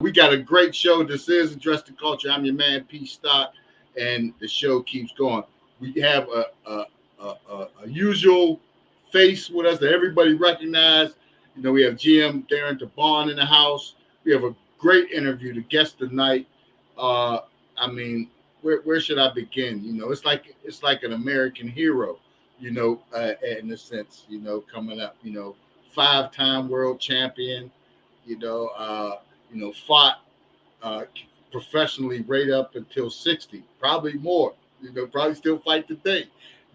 we got a great show. This is Address the Culture. I'm your man, Pstock, and the show keeps going. We have a usual face with us that everybody recognizes. You know, we have GM Darren DeBon in the house. We have a great interview to guest tonight. I mean, where should I begin? You know, it's like an American hero, you know, in a sense, you know, coming up, you know, 5-time world champion, you know, fought professionally right up until 60, probably more, you know, probably still fight today.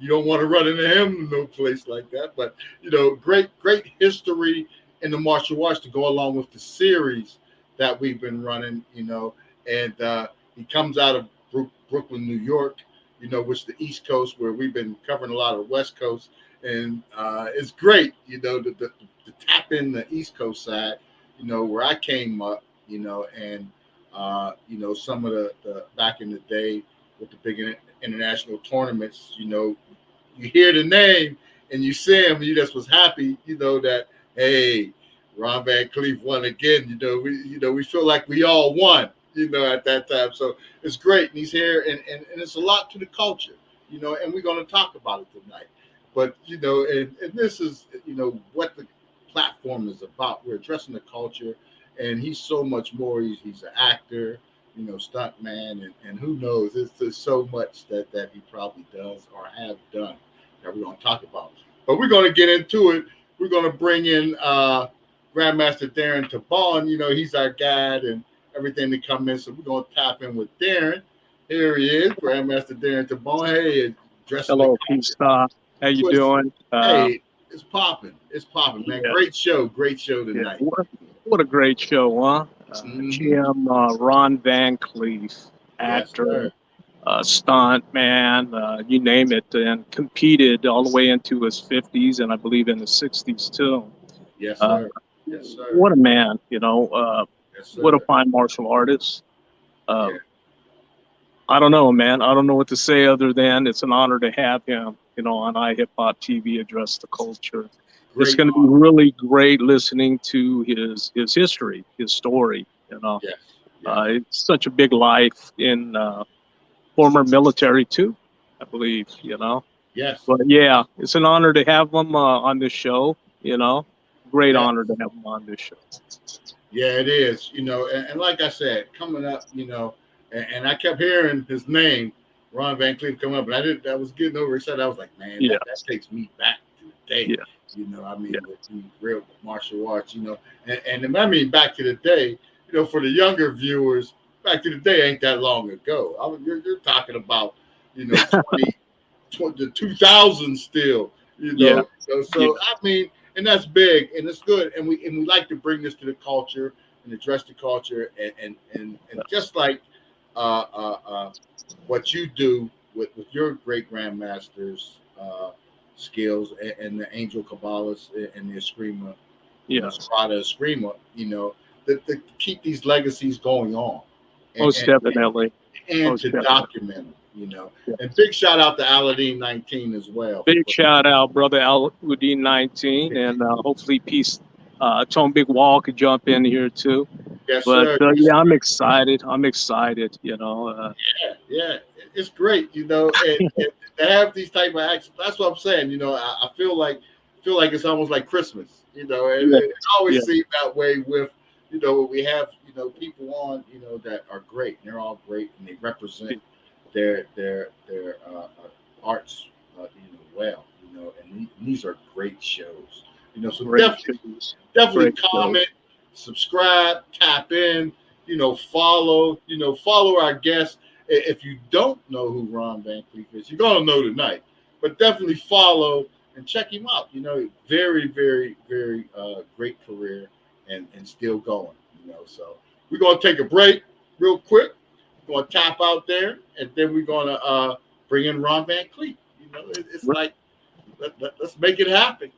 You don't want to run into him in no place like that, but, you know, great history in the martial arts to go along with the series that we've been running, you know, and he comes out of Brooklyn, New York, you know, which the East Coast, where we've been covering a lot of the West Coast, and it's great, you know, to tap in the East Coast side, you know, where I came up, you know, and you know, some of the back in the day with the big international tournaments, you know, you hear the name and you see him, and you just was happy, you know, that hey, Ron Van Clief won again. You know, we feel like we all won, you know, at that time. So it's great, and he's here, and it's a lot to the culture, you know, and we're going to talk about it tonight. But you know, and this is, you know, what the platform is about. We're addressing the culture, and he's so much more. He's an actor, you know, stuntman, and who knows? There's so much that he probably does or have done that we're going to talk about. But we're going to get into it. We're going to bring in Grandmaster Darren DeBon. You know, he's our guide and everything to come in. So we're going to tap in with Darren. Here he is, Grandmaster Darren DeBon. Hey, hello, Pstock. How you doing? Hey, it's popping. It's popping, man. Yeah. Great show tonight. Yeah. What a great show, huh? GM Ron Van Clief, actor, stunt man, you name it, and competed all the way into his 50s and I believe in the 60s too. Yes, sir. Yes, sir. What a man, you know. Yes, what a fine martial artist. I don't know, man. I don't know what to say other than it's an honor to have him, you know, on iHipHopTV, Address the Culture. Great it's going to be really great listening to his history, his story, you know. Yes. It's such a big life in former military too, I believe, you know. Yes. But yeah, it's an honor to have him on this show, you know. Great honor to have him on this show. Yeah, it is, you know, and like I said, coming up, you know, and I kept hearing his name, Ron Van Clief, come up, and I was getting over excited. I was like, man, that takes me back to the day. Yeah. You know, I mean, with the real martial arts, you know, and I mean, back to the day, you know, for the younger viewers, back to the day ain't that long ago. You're talking about, you know, the 2000s still, you know. So I mean, and that's big and it's good, and we like to bring this to the culture and address the culture, and just like what you do with your great grandmasters. Skills and the Angel Cabales and the Eskrima, Strada Eskrima, you know, to keep these legacies going on. Most definitely. And to document them, you know. Yeah. And big shout out to Aladdin 19 as well. Big shout out, brother Aladdin 19, and hopefully Tone Big Wall could jump in here too. Yes, but sir. Yeah, I'm excited, you know. Yeah, it's great, you know, and to have these type of actions. That's what I'm saying, you know. I feel like it's almost like Christmas, you know, and it always seems that way with, you know, we have, you know, people on, you know, that are great, and they're all great, and they represent their arts, you know, well, you know, and these are great shows, you know. So definitely comment, subscribe, tap in, you know, follow our guests. If you don't know who Ron Van Clief is, you're gonna know tonight. But definitely follow and check him out. You know, very, very, very great career and still going. You know, so we're gonna take a break real quick. We're gonna tap out there, and then we're gonna bring in Ron Van Clief. You know, it's like let's make it happen.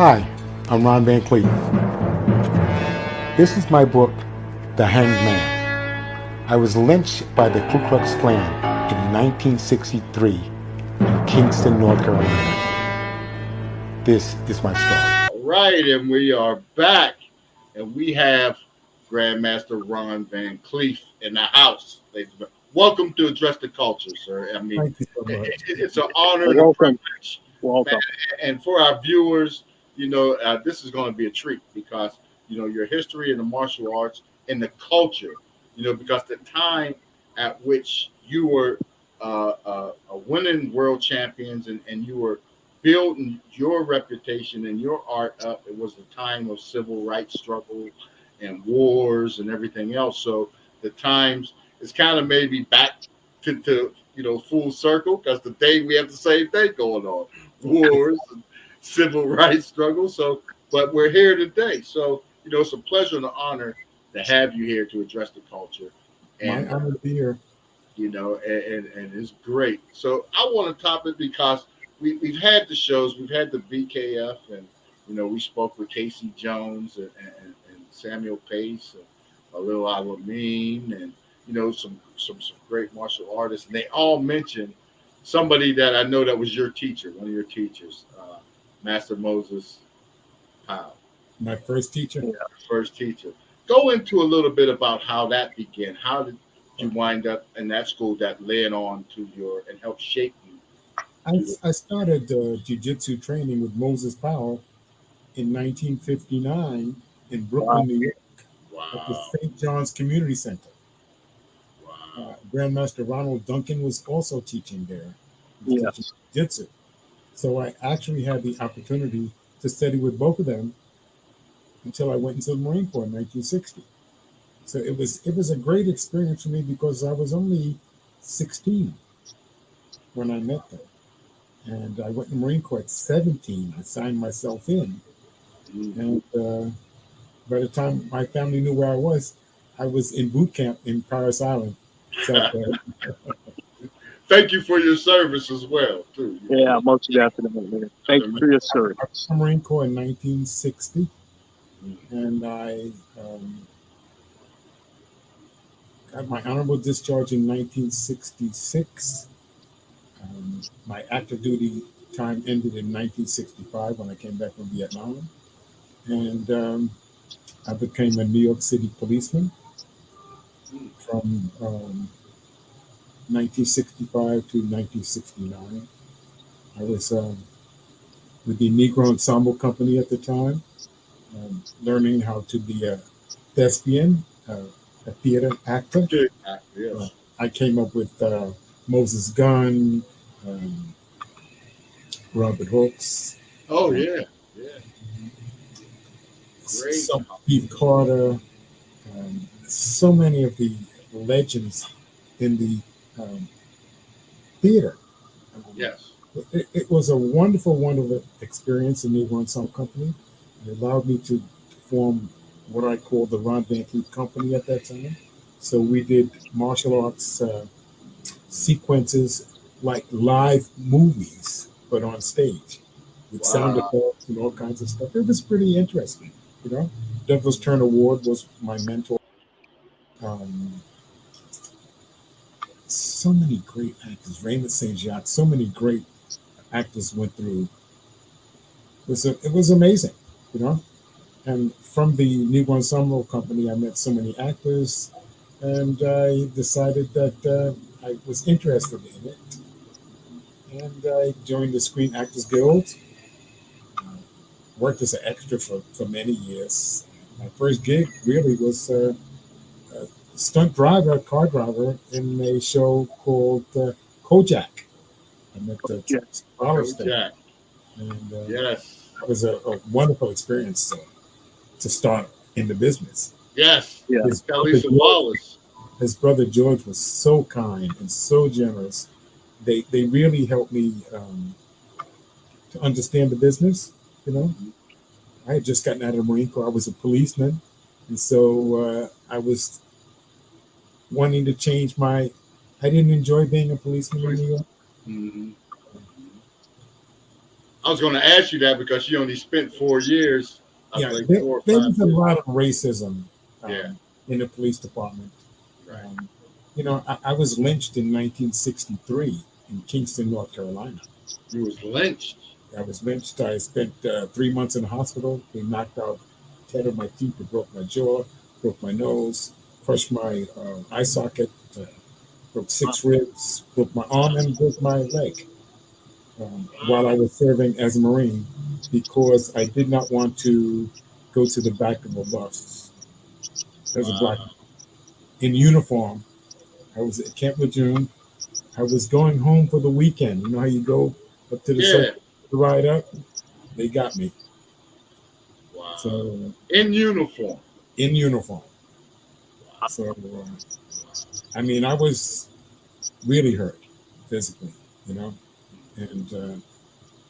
Hi, I'm Shihan van Clief. This is my book, The Hanged Man. I was lynched by the Ku Klux Klan in 1963 in Kingston, North Carolina. This is my story. All right, and we are back, and we have Grandmaster Shihan van Clief in the house. Welcome to Address the Culture, sir. I mean, Thank you so much. It's an honor and a privilege. Welcome. And for our viewers, this is going to be a treat because, your history in the martial arts and the culture, because the time at which you were winning world champions and you were building your reputation and your art up, it was the time of civil rights struggle and wars and everything else. So the times is kind of maybe back to full circle because today we have the same thing going on, wars and civil rights struggle. So, but we're here today. So, it's a pleasure and an honor to have you here to address the culture. And, My honor to be here. And it's great. So I want to top it because we've had the shows, we've had the BKF, and, we spoke with Casey Jones and Samuel Pace, and Lil Alameen, and, some great martial artists. And they all mentioned somebody that I know that was your teacher, one of your teachers, Master Moses Powell. My first teacher? Yeah, first teacher. Go into a little bit about how that began. How did you wind up in that school that led on to and helped shape you? I started jiu-jitsu training with Moses Powell in 1959 in Brooklyn, New York, at the St. John's Community Center. Grandmaster Ronald Duncan was also teaching there. Teaching jiu-jitsu. So I actually had the opportunity to study with both of them until I went into the Marine Corps in 1960. So it was a great experience for me because I was only 16 when I met them. And I went in the Marine Corps at 17. I signed myself in. And by the time my family knew where I was in boot camp in Paris Island. So, thank you for your service as well, too. Yeah, most definitely. Thank you for your service. I was in the Marine Corps in 1960, and I got my honorable discharge in 1966. My active duty time ended in 1965 when I came back from Vietnam, and I became a New York City policeman from 1965 to 1969. I was with the Negro Ensemble Company at the time, learning how to be a thespian, a theater actor. Yes. I came up with Moses Gunn, Robert Hooks. Oh, yeah. Great. Steve Carter. So many of the legends in the theater. Yes. It was a wonderful, wonderful experience in the Negro Ensemble Company. It allowed me to form what I call the Shihan van Clief Company at that time. So we did martial arts sequences like live movies, but on stage with sound effects and all kinds of stuff. It was pretty interesting, Douglas Turner Ward was my mentor. So many great actors, Raymond St. Jacques, so many great actors went through. It was amazing, And from the Negro Ensemble Company, I met so many actors, and I decided that I was interested in it. And I joined the Screen Actors Guild, worked as an extra for many years. My first gig really was a stunt driver, car driver, in a show called Kojak. I met Kojak. And yes. It was a wonderful experience to start in the business. Yes. Yeah. His brother George was so kind and so generous. They really helped me to understand the business. I had just gotten out of the Marine Corps. I was a policeman, and so I was wanting to change I didn't enjoy being a policeman in New York. I was going to ask you that because you only spent 4 years. Yeah, Like there 4 or 5 was a years. lot of racism Yeah. in the police department. Right. You know, I was lynched in 1963 in Kingston, North Carolina. You was lynched. I was lynched. I spent 3 months in the hospital. They knocked out 10 of my teeth. They broke my jaw, broke my nose, crushed my eye socket, broke 6 ribs, broke my arm, and broke my leg while I was serving as a Marine because I did not want to go to the back of a bus. As a black in uniform. I was at Camp Lejeune. I was going home for the weekend. You know how you go up to the circle to ride up? They got me. Wow. So in uniform. In uniform. So I mean, I was really hurt physically, you know, and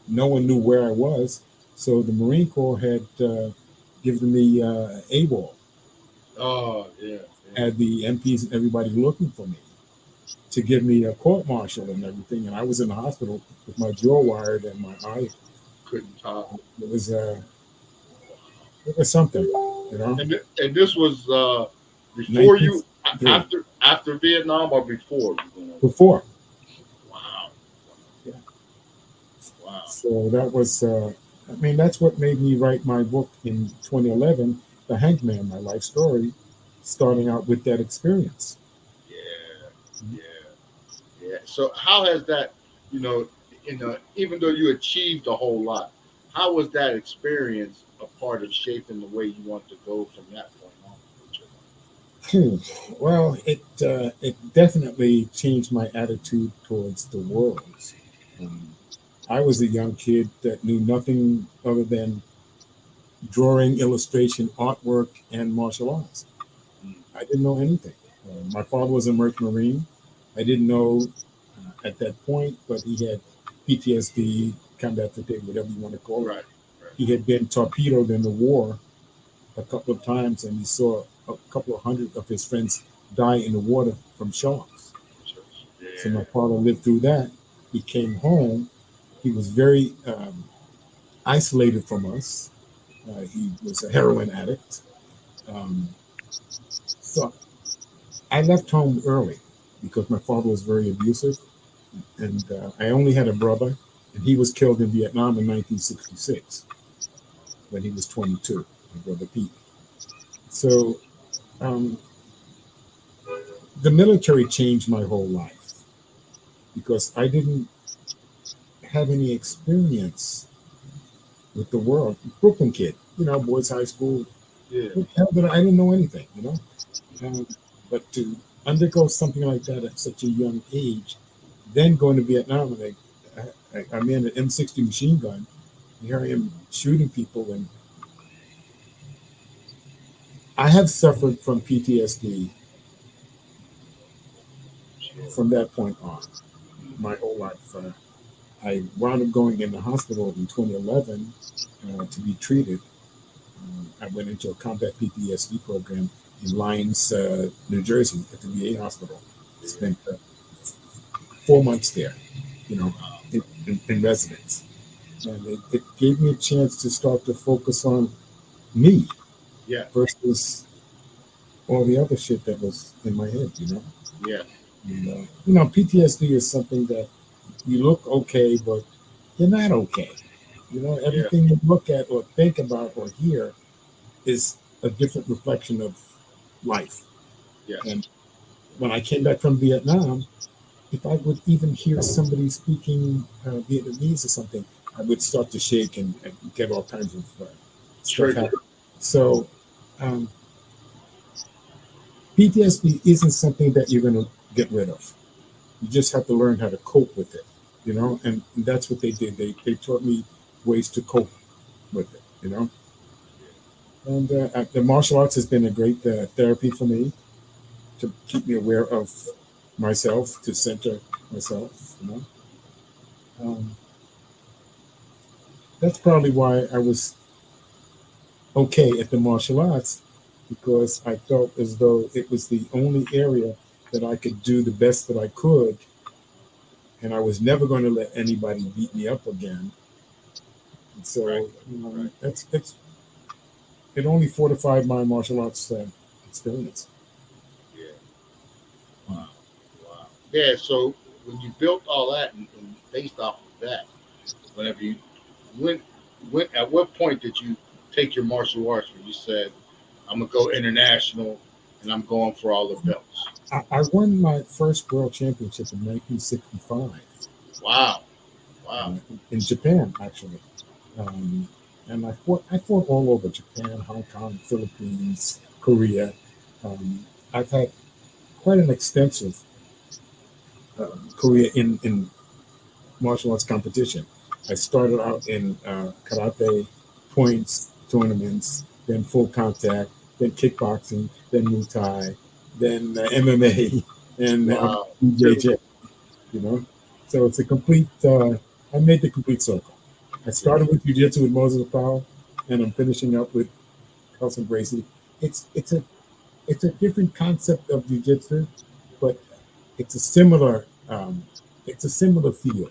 no one knew where I was. So the Marine Corps had given me AWOL. Oh, yeah. Had the MPs and everybody looking for me to give me a court martial and everything. And I was in the hospital with my jaw wired and my eye couldn't talk. It was something, you know. And this was before you, after Vietnam or before? Before. Wow. Yeah. Wow. So that was, I mean, that's what made me write my book in 2011, The Hank Man, My Life Story, starting out with that experience. Yeah. So how has that, even though you achieved a whole lot, how was that experience a part of shaping the way you want to go from that point on? Well, it definitely changed my attitude towards the world. I was a young kid that knew nothing other than drawing, illustration, artwork, and martial arts. I didn't know anything. My father was a merchant marine. I didn't know at that point, but he had PTSD, combat fatigue, whatever you want to call it. Right. He had been torpedoed in the war a couple of times, and he saw a couple of hundred of his friends die in the water from sharks. Yeah. So my father lived through that. He came home. He was very isolated from us. He was a heroin addict. So I left home early because my father was very abusive. And I only had a brother, and he was killed in Vietnam in 1966 when he was 22, my brother Pete. So the military changed my whole life because I didn't have any experience with the world. Brooklyn kid, boys' high school. Yeah. I didn't know anything, but to undergo something like that at such a young age, then going to Vietnam, and I'm in an M60 machine gun. Here I am shooting people, and I have suffered from PTSD from that point on, my whole life. I wound up going in the hospital in 2011 to be treated. I went into a combat PTSD program in Lyons, New Jersey, at the VA hospital. Spent 4 months there, in residence. And it gave me a chance to start to focus on me versus all the other shit that was in my head, Yeah. And, PTSD is something that you look okay, but you're not okay. Everything you look at or think about or hear is a different reflection of life. Yes. And when I came back from Vietnam, if I would even hear somebody speaking Vietnamese or something, I would start to shake and get all kinds of stuff happening. So PTSD isn't something that you're going to get rid of. You just have to learn how to cope with it, and that's what they did. They taught me ways to cope with it, And the martial arts has been a great therapy for me to keep me aware of myself, to center myself, That's probably why I was okay at the martial arts, because I felt as though it was the only area that I could do the best that I could, and I was never going to let anybody beat me up again. So it only fortified my martial arts experience. Yeah. Wow. Wow. Yeah. So when you built all that and based off of that, whenever you went, at what point did you take your martial arts where you said, I'm going to go international and I'm going for all the belts? I won my first world championship in 1965. Wow. Wow. In Japan, actually. And I fought all over Japan, Hong Kong, Philippines, Korea. I've had quite an extensive career in martial arts competition. I started out in karate, points, tournaments, then full contact, then kickboxing, then Muay Thai, then MMA, and Wow. BJJ. You know, so it's a complete. I made the complete circle. I started with jiu-jitsu with Moses Powell, and I'm finishing up with Carlson Gracie. It's a different concept of jiu-jitsu, but it's a similar field.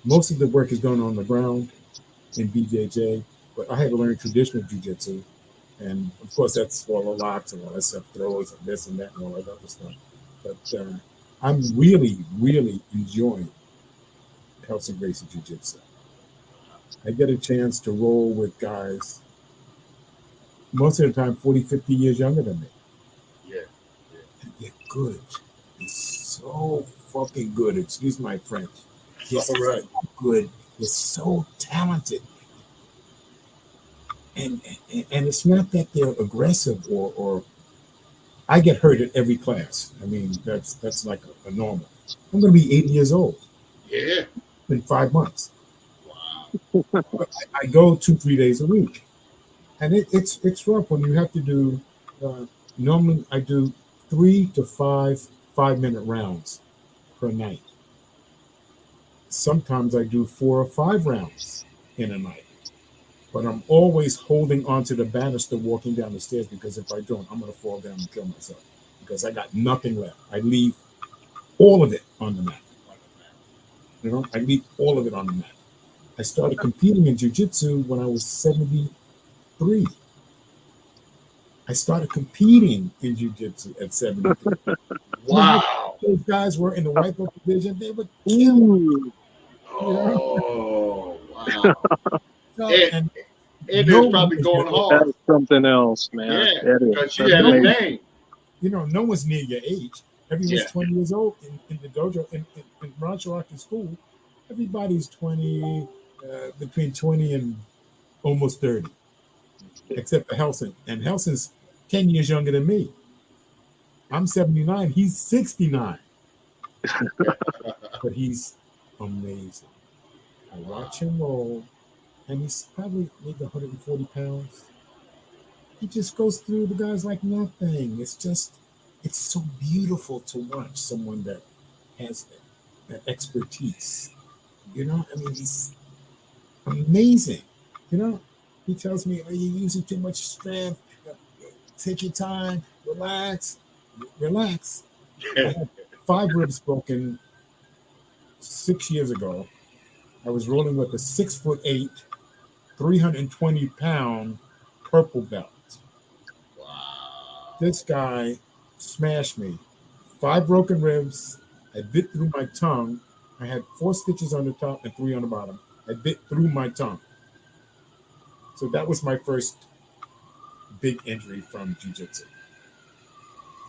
Most of the work is done on the ground in BJJ, but I had to learn traditional jiu-jitsu, and of course that's swallow locks and all that stuff, throws and this and that and all that other stuff. But I'm really, really enjoying Carlson Gracie Jiu-Jitsu. I get a chance to roll with guys most of the time 40, 50 years younger than me. Yeah. And they're good. They're so fucking good. Excuse my French. They're so good. They're so talented. And it's not that they're aggressive or I get hurt at every class. I mean, that's like a normal. I'm going to be 80 years old. Yeah. In 5 months. Wow. I go 2-3 days a week. And it's rough when you have to do, normally I do 3 to 5 5-minute rounds per night. Sometimes I do 4 or 5 rounds in a night. But I'm always holding onto the banister walking down the stairs, because if I don't, I'm going to fall down and kill myself because I got nothing left. I leave all of it on the mat. You know, I leave all of it on the mat. I started competing in jiu-jitsu when I was 73. I started competing in jiu-jitsu at 73. Wow. Those guys were in the white belt division. They were killing. Oh, wow. And no it's probably going hard. That's something else, man. Yeah, because you had a name. You know, no one's near your age. Everyone's 20 years old in the dojo. In martial arts school, everybody's 20, between 20 and almost 30, except for Helson. And Helson's 10 years younger than me. I'm 79. He's 69. But he's amazing. I watch him roll, and he's probably maybe 140 pounds. He just goes through the guys like nothing. It's so beautiful to watch someone that has that expertise. You know, I mean, he's amazing. You know, he tells me, "Are you using too much strength? Take your time, relax." I had 5 ribs broken 6 years ago. I was rolling with a 6'8", 320-pound purple belt. Wow. This guy smashed me. 5 broken ribs. I bit through my tongue. I had 4 stitches on the top and 3 on the bottom. I bit through my tongue. So that was my first big injury from jiu-jitsu.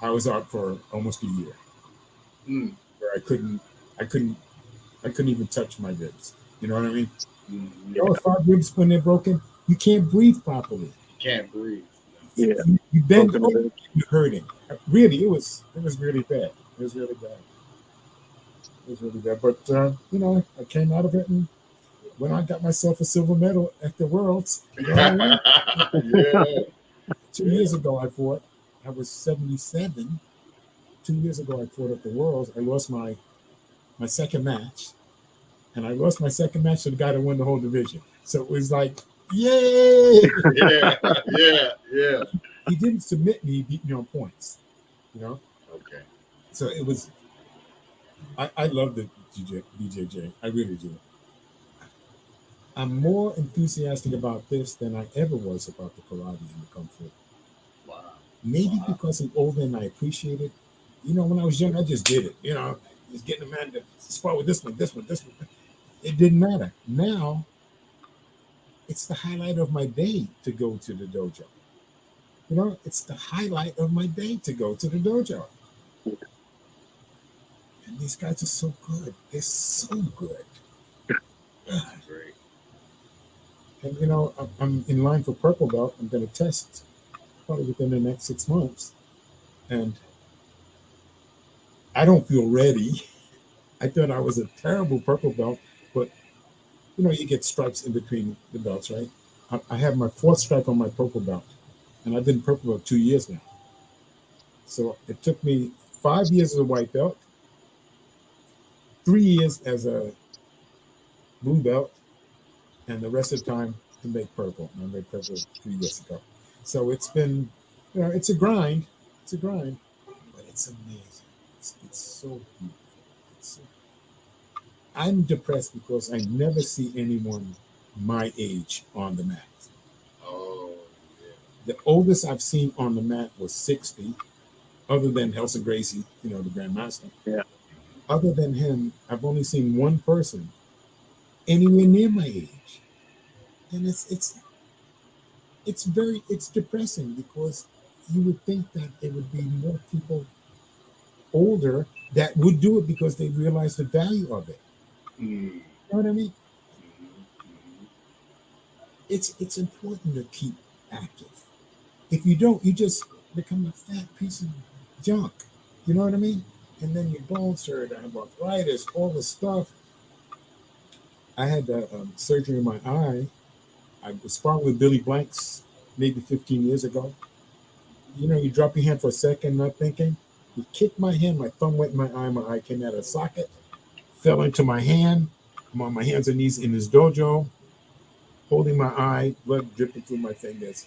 I was out for almost a year, where I couldn't even touch my ribs. You know what I mean? You know, 5 ribs when they're broken, you can't breathe properly. You can't breathe. Yeah. You bend over, you're hurting. Really, it was really bad. It was really bad. But you know, I came out of it, and when I got myself a silver medal at the Worlds, you know what I mean? 2 years ago, I fought. I was 77. 2 years ago, I fought at the Worlds. I lost my second match, and I lost my second match to the guy that won the whole division. So it was like, yay! Yeah. He didn't submit me. He beat me on points. You know. Okay. So it was. I love the BJJ. I really do. I'm more enthusiastic about this than I ever was about the karate and the kung fu. Wow. Maybe because I'm older and I appreciate it. You know, when I was young, I just did it. You know, just getting a man to spar with this one. It didn't matter. Now, it's the highlight of my day to go to the dojo. You know, it's the highlight of my day to go to the dojo. And these guys are so good. They're so good. Great. And, you know, I'm in line for purple belt. I'm going to test probably within the next 6 months. And I don't feel ready. I thought I was a terrible purple belt, but, you know, you get stripes in between the belts, right? I have my 4th stripe on my purple belt. And I've been purple belt 2 years now. So it took me 5 years as a white belt, 3 years as a blue belt, and the rest of the time to make purple. And I made purple 3 years ago. So it's been, you know, it's a grind. It's a grind, but it's amazing. It's so beautiful. I'm depressed because I never see anyone my age on the mat. Oh, yeah. The oldest I've seen on the mat was 60, other than Helsa Gracie, you know, the Grandmaster. Yeah. Other than him, I've only seen one person anywhere near my age. And it's depressing because you would think that there would be more people older that would do it because they realize the value of it. You know what I mean? It's important to keep active. If you don't, you just become a fat piece of junk. You know what I mean? And then your bones hurt, I have arthritis, all the stuff. I had surgery in my eye. I was sparring with Billy Blanks maybe 15 years ago. You know, you drop your hand for a second, not thinking. He kicked my hand, my thumb went in my eye came out of socket, fell into my hand. I'm on my hands and knees in his dojo, holding my eye, blood dripping through my fingers.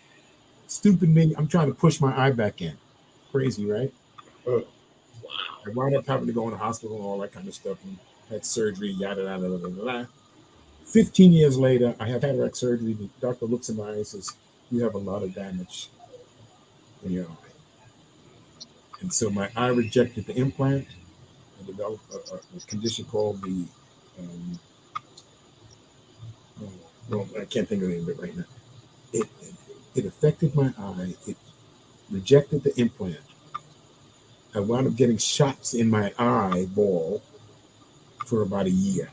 Stupid me, I'm trying to push my eye back in. Crazy, right? Wow. I wound up having to go in the hospital and all that kind of stuff and had surgery, yada, yada, yada, yada. 15 years later, I have cataract surgery. The doctor looks in my eye and says, you have a lot of damage in your eye. And so my eye rejected the implant. I developed a condition called the, well, I can't think of the name of it right now. It affected my eye. It rejected the implant. I wound up getting shots in my eyeball for about a year.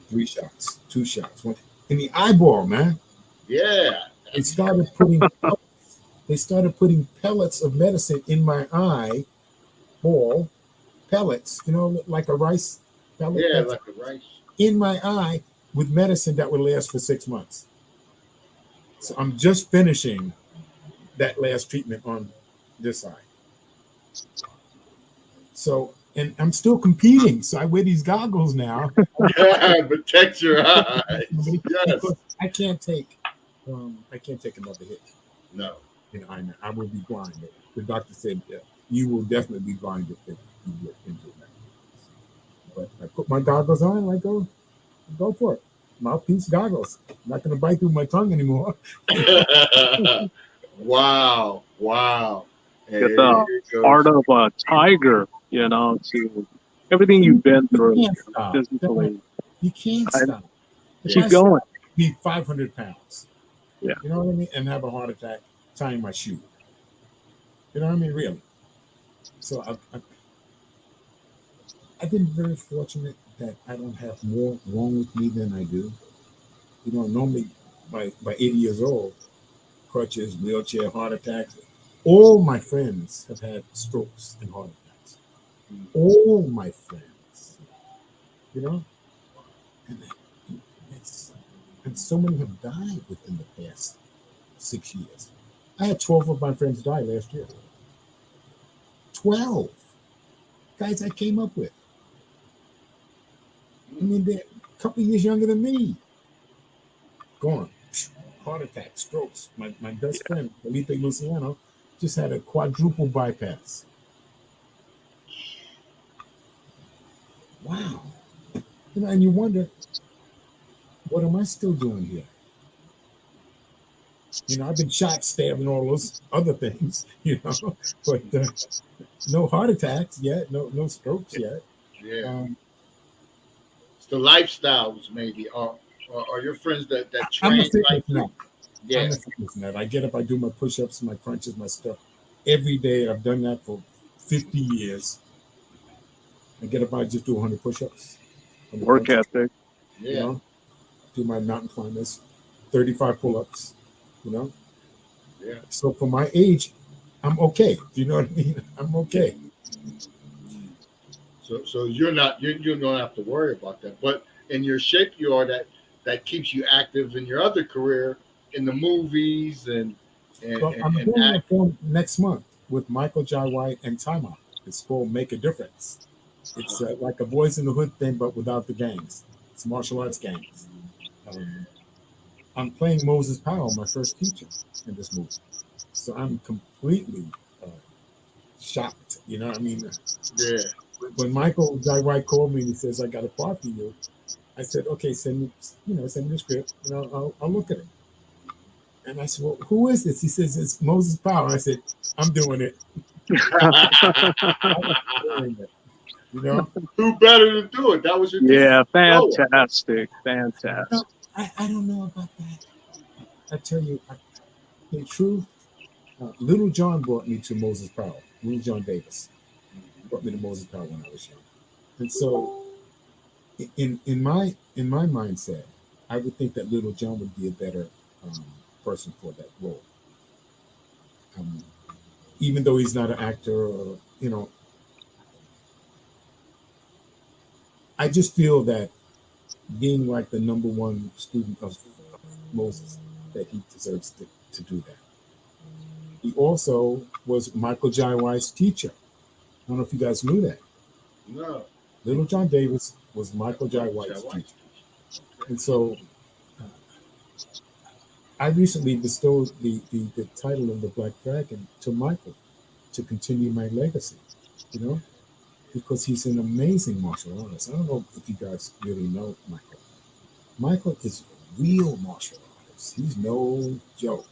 3 shots, 2 shots, one in the eyeball, man. Yeah. They started putting pellets of medicine in my eyeball, pellets, you know, like a rice pellet. Yeah, like a rice. In my eye with medicine that would last for 6 months. So I'm just finishing that last treatment on this eye. So, and I'm still competing. So I wear these goggles now. Yeah, protect your eyes. Yes. I can't take another hit. No. You know, I will be blind. The doctor said, yeah, you will definitely be blind if you get into that. But I put my goggles on and I go for it. Mouthpiece goggles. I'm not going to bite through my tongue anymore. Wow. Wow. Get the art of a tiger, you know, to everything you've been through physically. You can't stop. Keep going. Be 500 pounds. Yeah. You know what I mean? And have a heart attack tying my shoe. You know what I mean? Really. So I've been very fortunate that I don't have more wrong with me than I do. You know, normally by 80 years old, crutches, wheelchair, heart attacks. All my friends have had strokes and heart attacks. All my friends. You know? And so many have died within the past 6 years. I had 12 of my friends die last year. 12 guys I came up with. I mean, they're a couple of years younger than me. Gone. Heart attack, strokes. My best friend, Felipe Luciano, just had a quadruple bypass. Wow. You know, and you wonder, what am I still doing here? You know, I've been shot, stabbed, and all those other things, you know, but no heart attacks yet, no strokes yet. Yeah. It's the lifestyles, maybe, or your friends that I'm a train fitness like nut. Yeah. I'm a fitness nut. I get up, I do my push-ups, my crunches, my stuff every day. I've done that for 50 years. I get up, I just do 100 push-ups. Work ethic. Yeah. You know, do my mountain climbers, 35 pull-ups, you know. Yeah. So for my age, I'm okay. Do you know what I mean? I'm okay. So you're not you don't have to worry about that. But in your shape you are, that keeps you active in your other career in the movies and Well, I'm doing a film next month with Michael Jai White and Time Out. It's called Make a Difference. It's like a Boys in the Hood thing, but without the gangs. It's martial arts gangs. I'm playing Moses Powell, my first teacher, in this movie. So I'm completely shocked. You know what I mean? Yeah. When Michael Jai White called me and he says, I got a part for you, I said, okay, send me the script. You know, I'll look at it. And I said, well, who is this? He says, it's Moses Powell. I said, I'm doing it. You know, who better to do it? That was your yeah, fantastic. No, I don't know about that. I tell you, in truth, Little John brought me to Moses Powell. Little John Davis brought me to Moses Powell when I was young, and so in my mindset, I would think that Little John would be a better person for that role. Even though he's not an actor, or, you know, I just feel that being like the number one student of Moses, that he deserves to do that. He also was Michael Jai White's teacher. I don't know if you guys knew that. No. Little John Davis was Michael Jai White's teacher. And so I recently bestowed the title of the Black Dragon to Michael to continue my legacy, you know, because he's an amazing martial artist. I don't know if you guys really know Michael. Michael is a real martial artist. He's no joke.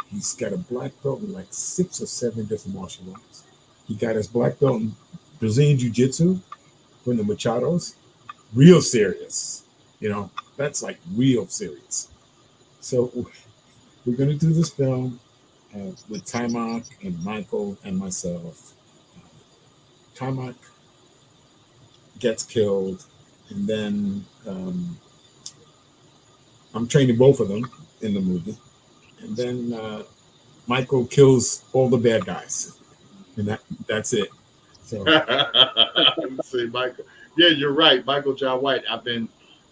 He's got a black belt in like 6 or 7 different martial arts. He got his black belt in Brazilian Jiu-Jitsu from the Machados. Real serious. You know, that's like real serious. So we're going to do this film with Timak and Michael and myself. Timak gets killed, and then I'm training both of them in the movie. And then Michael kills all the bad guys, and that's it. So, see, Michael. Yeah, you're right. Michael Jai White. I've been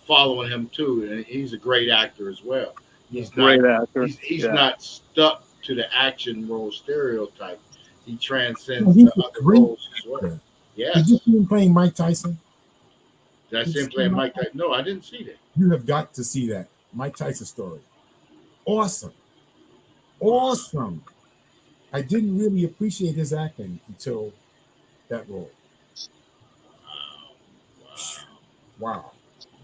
following him too, and he's a great actor as well. He's great actor. He's not stuck to the action role stereotype. He transcends the other roles as well. Yeah. Did you see him playing Mike Tyson? Did I see him playing Mike Tyson? No, I didn't see that. You have got to see that Mike Tyson story. Awesome. I didn't really appreciate his acting until that role. Wow.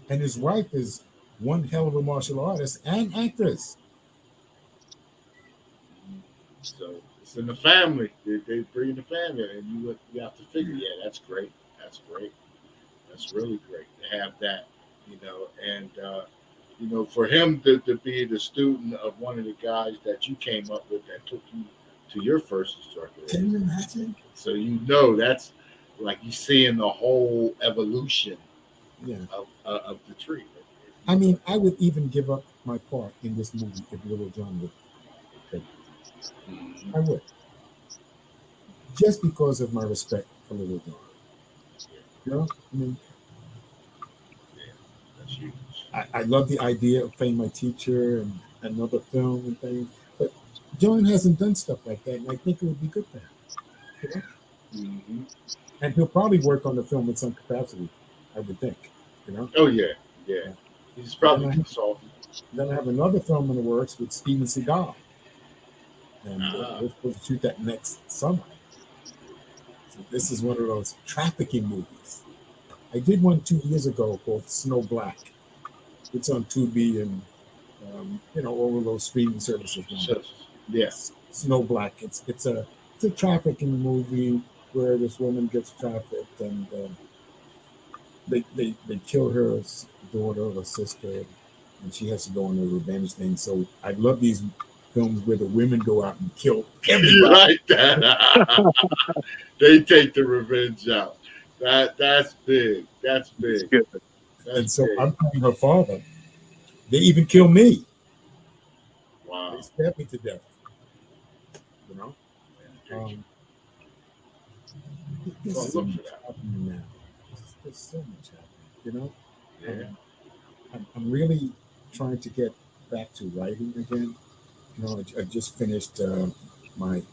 And his wife is one hell of a martial artist and actress. So it's in the family. They bring in the family, and you have to figure, yeah, that's great. That's great. That's really great to have that, you know, and you know, for him to be the student of one of the guys that you came up with that took you to your first instructor. Can you imagine? So you know that's like you seeing the whole evolution of the tree. I mean, I would even give up my part in this movie if Little John would take it. I would. Just because of my respect for Little John. You know? I mean, that's huge. I love the idea of playing my teacher and another film and things, but John hasn't done stuff like that, and I think it would be good for him. You know? Mm-hmm. And he'll probably work on the film in some capacity, I would think. You know? Oh yeah. He's probably consulting. Then I have another film in the works with Steven Seagal, and we're supposed to shoot that next summer. So this is one of those trafficking movies. I did one 2 years ago called Snow Black. It's on Tubi and all of those streaming services. Yes, Snow Black. It's a trafficking movie where this woman gets trafficked and they kill her daughter or sister, and she has to go on a revenge thing. So I love these films where the women go out and kill everybody. Like that. They take the revenge out. That's big. That's big. And so I'm playing her father. They even kill me. Wow. They stab me to death. There's so much happening now. There's so much happening, Yeah. I'm really trying to get back to writing again. I just finished my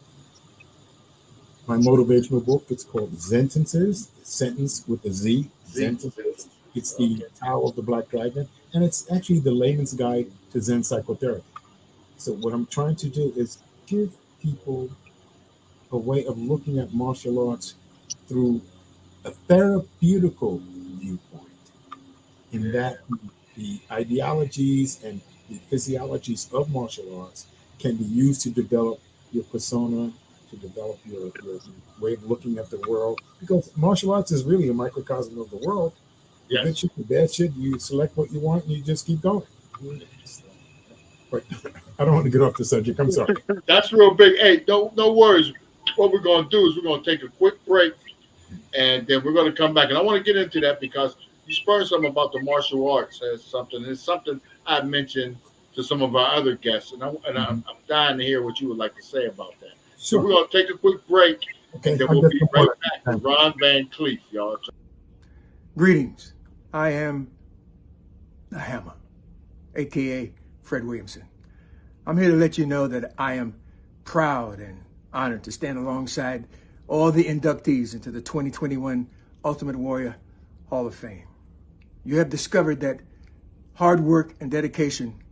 motivational book. It's called Sentences, sentence with a Z. Sentences. It's the Tao of the Black Dragon, and it's actually the layman's guide to Zen psychotherapy. So what I'm trying to do is give people a way of looking at martial arts through a therapeutical viewpoint, in that the ideologies and the physiologies of martial arts can be used to develop your persona, to develop your way of looking at the world, because martial arts is really a microcosm of the world. Yes. Good shit, the bad shit, you select what you want and you just keep going. But I don't want to get off the subject. I'm sorry. That's real big. Hey, no worries. What we're going to do is we're going to take a quick break, and then we're going to come back. And I want to get into that because you spurred something about the martial arts as something. It's something I've mentioned to some of our other guests, and I'm dying to hear what you would like to say about that. Sure. So we're going to take a quick break, and then we'll be right back with Ron Van Clief, y'all. Greetings. I am the Hammer, a.k.a. Fred Williamson. I'm here to let you know that I am proud and honored to stand alongside all the inductees into the 2021 Ultimate Warrior Hall of Fame. You have discovered that hard work and dedication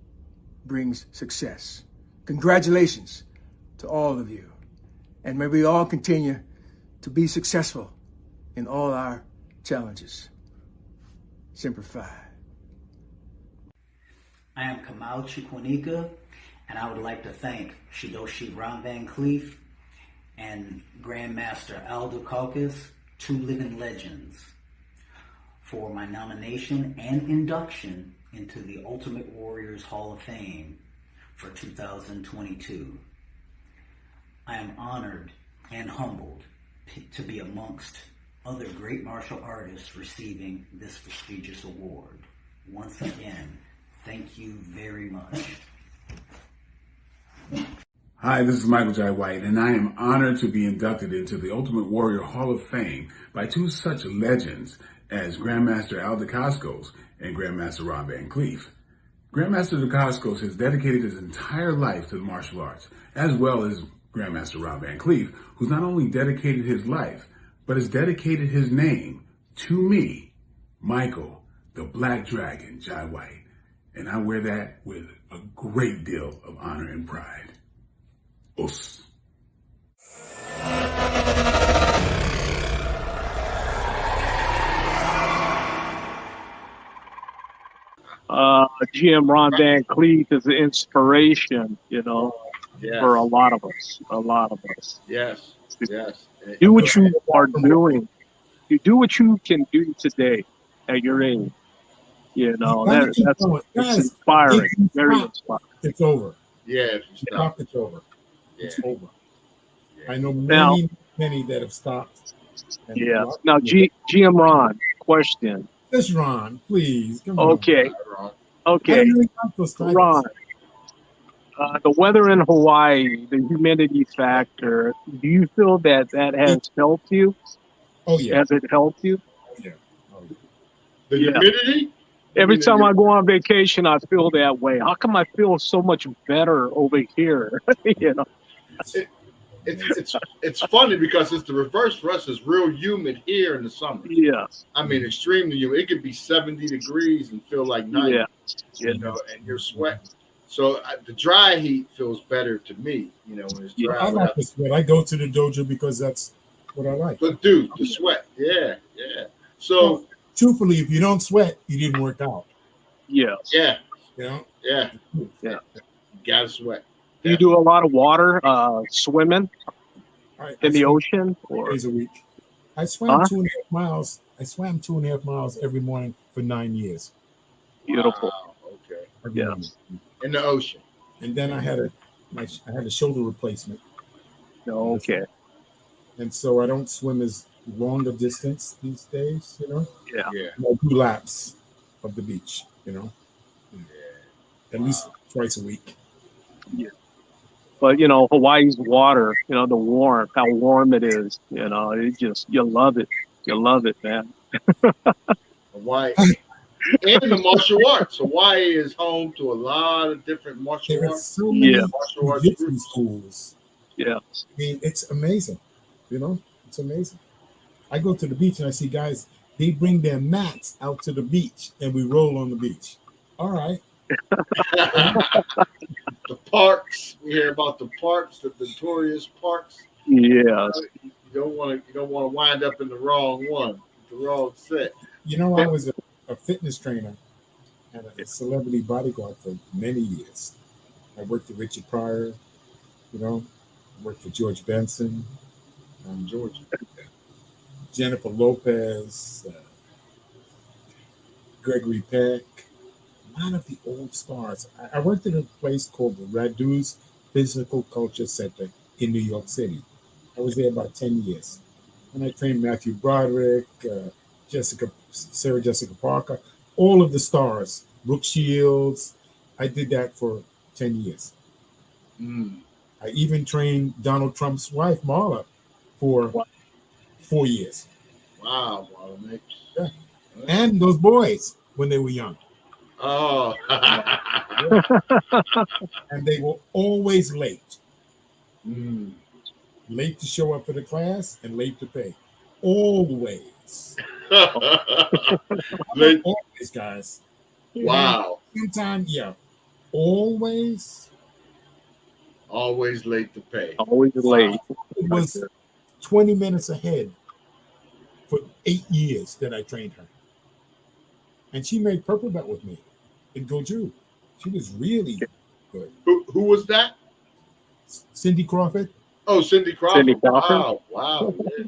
brings success. Congratulations to all of you. And may we all continue to be successful in all our challenges. Semper Fi. I am Kamal Chukwanika, and I would like to thank Shidoshi Ron Van Clief and Grandmaster Aldo Calkis, two living legends, for my nomination and induction into the Ultimate Warriors Hall of Fame for 2022. I am honored and humbled to be amongst other great martial artists receiving this prestigious award. Once again, thank you very much. Hi, this is Michael J. White, and I am honored to be inducted into the Ultimate Warrior Hall of Fame by two such legends as Grandmaster Al Dacascos and Grandmaster Ron Van Clief. Grandmaster Dacascos has dedicated his entire life to the martial arts, as well as Grandmaster Ron Van Clief, who's not only dedicated his life, but has dedicated his name to me, Michael, the Black Dragon, Jai White. And I wear that with a great deal of honor and pride. Us. GM Ron Van Clief is an inspiration, for a lot of us. Yes. Do what you are doing. You do what you can do today at your age. That's inspiring. Very inspiring. It's over. Yeah. It's over. Yeah. It's over. Yeah. I know many that have stopped. Yeah. Now, GM Ron, question. Just Ron, please. Come on. Okay. Really Ron, the weather in Hawaii, the humidity factor, do you feel that has helped you? Oh, yeah. Has it helped you? Yeah. The humidity? Every time I go on vacation, I feel that way. How come I feel so much better over here? It's funny because it's the reverse for us. It's real humid here in the summer. Yes. I mean, extremely humid. It could be 70 degrees and feel like 90. Yeah. And you're sweating. So the dry heat feels better to me, when it's dry. I like the sweat. I go to the dojo because that's what I like. But dude, the sweat. Yeah. So truthfully, if you don't sweat, you didn't work out. Yes. Yeah. You know? Yeah. Yeah. Gotta sweat. Do you do a lot of water, swimming in the swim ocean, or days a week. I swam 2.5 miles. I swam 2.5 miles every morning for 9 years. Beautiful. Wow. Okay. Every morning. In the ocean. And then I had a shoulder replacement. Okay. And so I don't swim as long a distance these days, you know. Yeah. Yeah. I do laps of the beach, you know. Yeah. At least twice a week. Yeah. But you know, Hawaii's water, you know, the warmth, how warm it is, you know, you love it. You love it, man. Hawaii. And the martial arts. Hawaii is home to a lot of different martial There are arts. so many martial arts jiu-jitsu schools. Yeah. I mean, it's amazing. You know, it's amazing. I go to the beach and I see guys, they bring their mats out to the beach and we roll on the beach. All right. The parks. We hear about the parks, the notorious parks. Yes. You don't want to wind up in the wrong one, the wrong set. You know, I was a fitness trainer and a celebrity bodyguard for many years. I worked with Richard Pryor, you know, worked for George Benson, Jennifer Lopez, Gregory Peck, a lot of the old stars. I worked at a place called the Radu's Physical Culture Center in New York City. I was there about 10 years. And I trained Matthew Broderick, Sarah Jessica Parker, all of the stars, Brooke Shields. I did that for 10 years. I even trained Donald Trump's wife, Marla, for 4 years. Wow. Yeah. And those boys when they were young. Oh. And they were always late. Late to show up for the class and late to pay. Always. Late. Always, guys. Wow. Sometimes, yeah. Always. Always late to pay. Always late. It was 20 minutes ahead for 8 years that I trained her. And she made purple belt with me in Goju. She was really good. Who was that? Cindy Crawford. Oh, Cindy Crawford. Cindy Crawford. Wow. Yeah.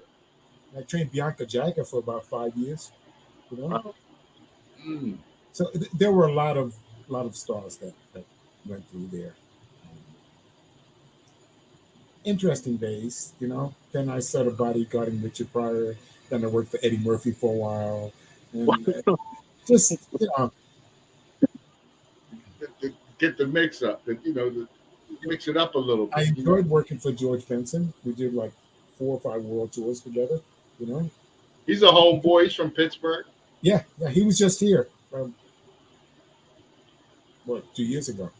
I trained Bianca Jagger for about 5 years. You know? So there were a lot of stars that went through there. Interesting days, you know. Then I started bodyguarding Richard Pryor. Then I worked for Eddie Murphy for a while. And just, you know. Get the mix up, mix it up a little bit. I enjoyed working for George Benson. We did like 4 or 5 world tours together, you know. He's a homeboy. He's from Pittsburgh. Yeah, he was just here. 2 years ago.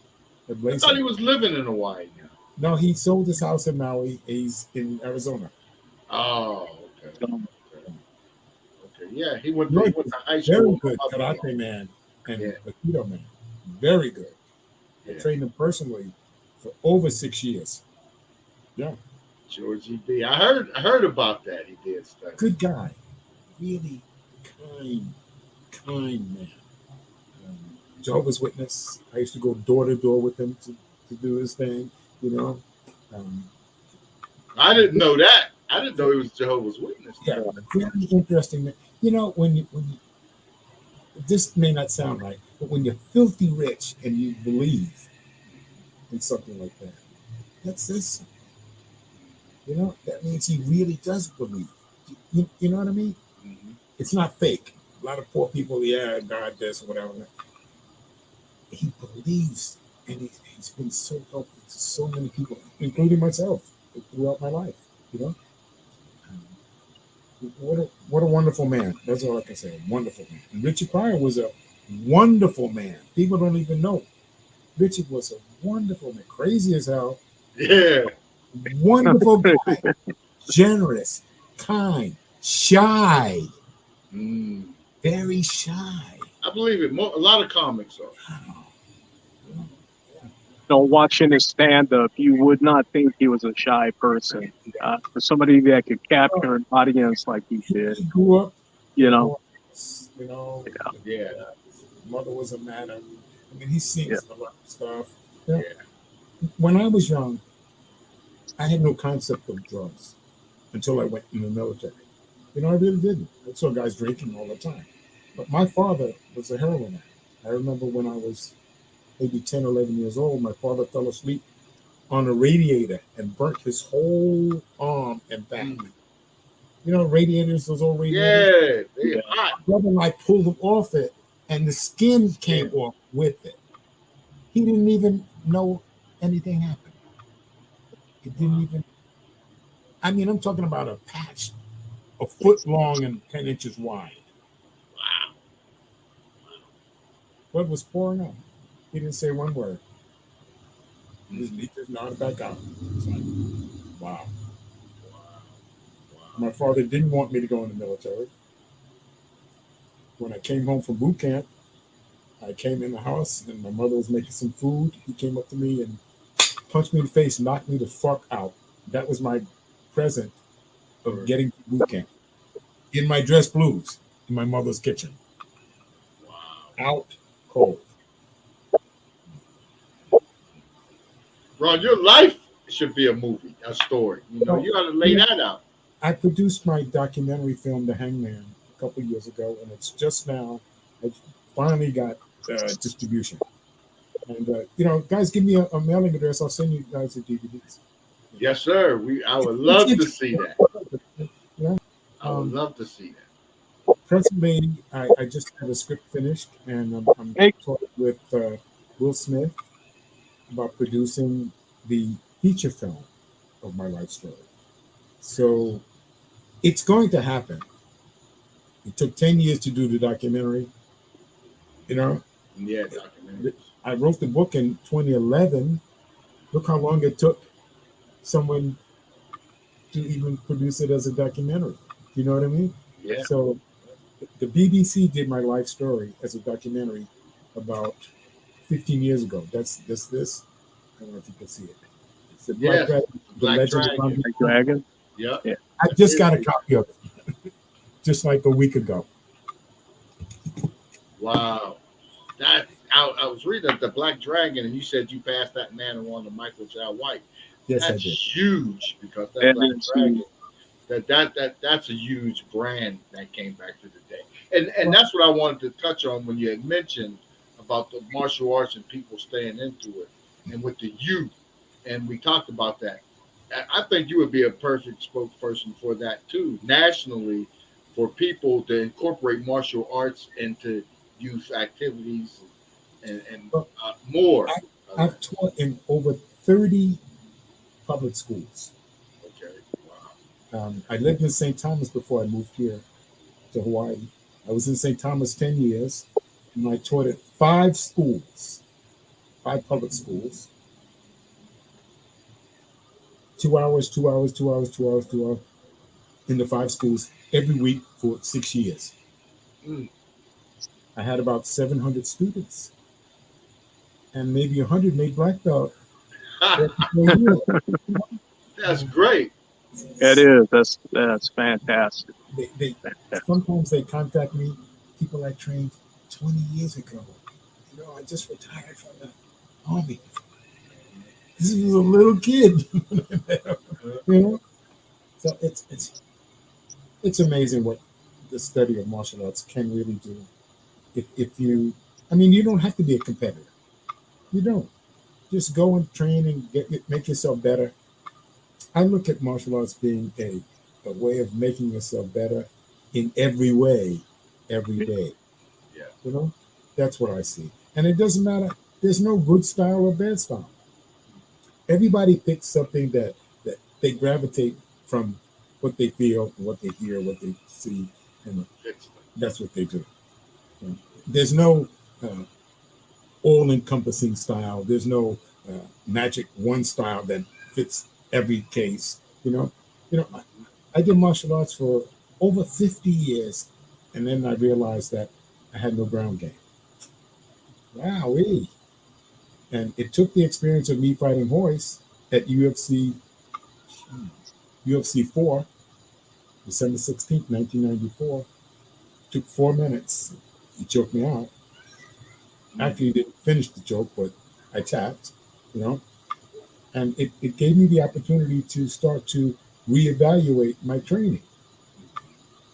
I thought he was living in Hawaii now. No, he sold his house in Maui. He's in Arizona. Oh, okay. Yeah, he went to high school. Very good karate man and aikido man. Very good. I trained him personally for over 6 years. Yeah. Georgie B. I heard about that. He did stuff. Good guy. Really kind man. Jehovah's Witness. I used to go door to door with him to do his thing, you know. I didn't know that. I didn't know he was Jehovah's Witness. Yeah, very interesting. You know, when you this may not sound right, but when you're filthy rich and you believe in something like that, that says something. You know, that means he really does believe. You know what I mean? Mm-hmm. It's not fake. A lot of poor people, God this or whatever. He believes, and he's been so helpful to so many people, including myself, throughout my life. You know, what a wonderful man. That's all I can say. A wonderful man. And Richard Pryor was a wonderful man. People don't even know. Richard was a wonderful man. Crazy as hell. Yeah. Wonderful guy. Generous, kind, shy. Very shy. I believe it. A lot of comics are. Watching his stand-up, you would not think he was a shy person. For somebody that could capture an audience like he did. He grew up, you know. Mother was a madam. I mean, he sings a lot of stuff. Yeah. When I was young, I had no concept of drugs until I went in the military. You know, I really didn't. I saw guys drinking all the time. But my father was a heroin addict. I remember when I was maybe 10 or 11 years old, my father fell asleep on a radiator and burnt his whole arm and back. You know, radiators, those old radiators? Yeah, they're hot. My brother and I pulled him off it, and the skin came off with it. He didn't even know anything happened. It didn't even, I mean, I'm talking about a patch a foot long and 10 inches wide. Wow. Blood was pouring out. He didn't say one word. He just nodded back out. It's like, wow. My father didn't want me to go in the military. When I came home from boot camp, I came in the house and my mother was making some food. He came up to me and punched me in the face, knocked me the fuck out. That was my present of getting to boot camp. In my dress blues, in my mother's kitchen. Wow. Out cold. Bro, your life should be a movie, a story. You know, you got to lay that out. I produced my documentary film, The Hangman, a couple of years ago, and it's just now, I finally got distribution. And, you know, guys, give me a mailing address. I'll send you guys the DVDs. Yes, sir. I would love to see that. Yeah. I would love to see that. Presently, I just have a script finished, and I'm talking with Will Smith about producing the feature film of my life story. So it's going to happen. It took 10 years to do the documentary, you know? Yeah, documentary. I wrote the book in 2011. Look how long it took someone to even produce it as a documentary. You know what I mean? Yeah. So the BBC did my life story as a documentary about 15 years ago. That's this. I don't know if you can see it. It's the Black Dragon. Black Dragon. Yeah. I just got a copy of it just like a week ago. Wow. I was reading the Black Dragon, and you said you passed that man along to Michael J. White. Yes, that's I did. Huge because that Black Dragon, that's a huge brand that came back to the day. And that's what I wanted to touch on when you had mentioned about the martial arts and people staying into it, and with the youth. And we talked about that. I think you would be a perfect spokesperson for that too, nationally, for people to incorporate martial arts into youth activities and more. I've taught in over 30 public schools. Okay, wow. I lived in St. Thomas before I moved here to Hawaii. I was in St. Thomas 10 years, and I taught at 5 schools, 5 public schools. 2 hours, 2 hours, 2 hours, 2 hours, 2 hours in the 5 schools every week for 6 years. I had about 700 students, and maybe 100 made black belt. That's great. It is. That's fantastic. Sometimes they contact me, people I trained 20 years ago. You know, I just retired from the Army. This is a little kid, you know. So it's amazing what the study of martial arts can really do. If you, I mean, you don't have to be a competitor. You don't. Just go and train and make yourself better. I look at martial arts being a way of making yourself better in every way, every day. Yeah. You know, that's what I see. And it doesn't matter. There's no good style or bad style. Everybody picks something that they gravitate from what they feel, what they hear, what they see, and that's what they do. There's no all-encompassing style. There's no magic one style that fits every case. You know, I did martial arts for over 50 years, and then I realized that I had no ground game. Wowee. And it took the experience of me fighting Hoist at UFC 4, December 16th, 1994. Took 4 minutes. He choked me out. Actually, didn't finish the joke, but I tapped, you know, and it gave me the opportunity to start to reevaluate my training.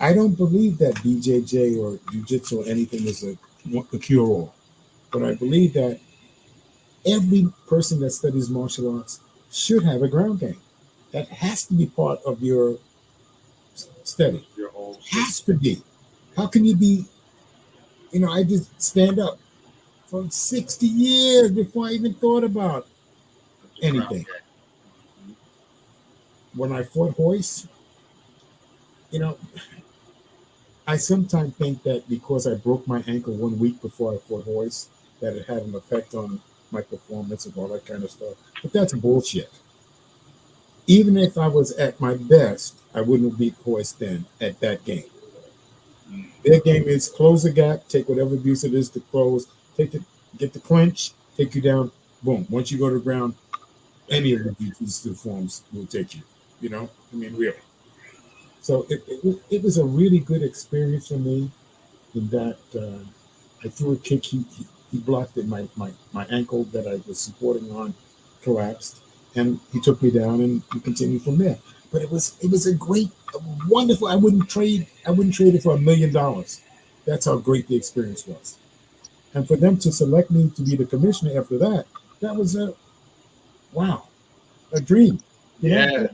I don't believe that BJJ or jiu-jitsu or anything is a cure-all, but I believe that every person that studies martial arts should have a ground game. That has to be part of your study. Your whole Has to be. How can you be, I just stand up for 60 years before I even thought about anything. When I fought Hoist, I sometimes think that because I broke my ankle 1 week before I fought Hoist, that it had an effect on my performance and all that kind of stuff. But that's bullshit. Even if I was at my best, I wouldn't have beat Hoist then at that game. Their game is close the gap, take whatever abuse it is to close, get the clinch, take you down, boom. Once you go to the ground, any of the jiu-jitsu forms will take you. Really. So it was a really good experience for me in that I threw a kick, he blocked it, my ankle that I was supporting on collapsed, and he took me down, and we continued from there. But it was a wonderful. I wouldn't trade it for $1 million. That's how great the experience was. And for them to select me to be the commissioner after that was a dream. A dream. Yeah.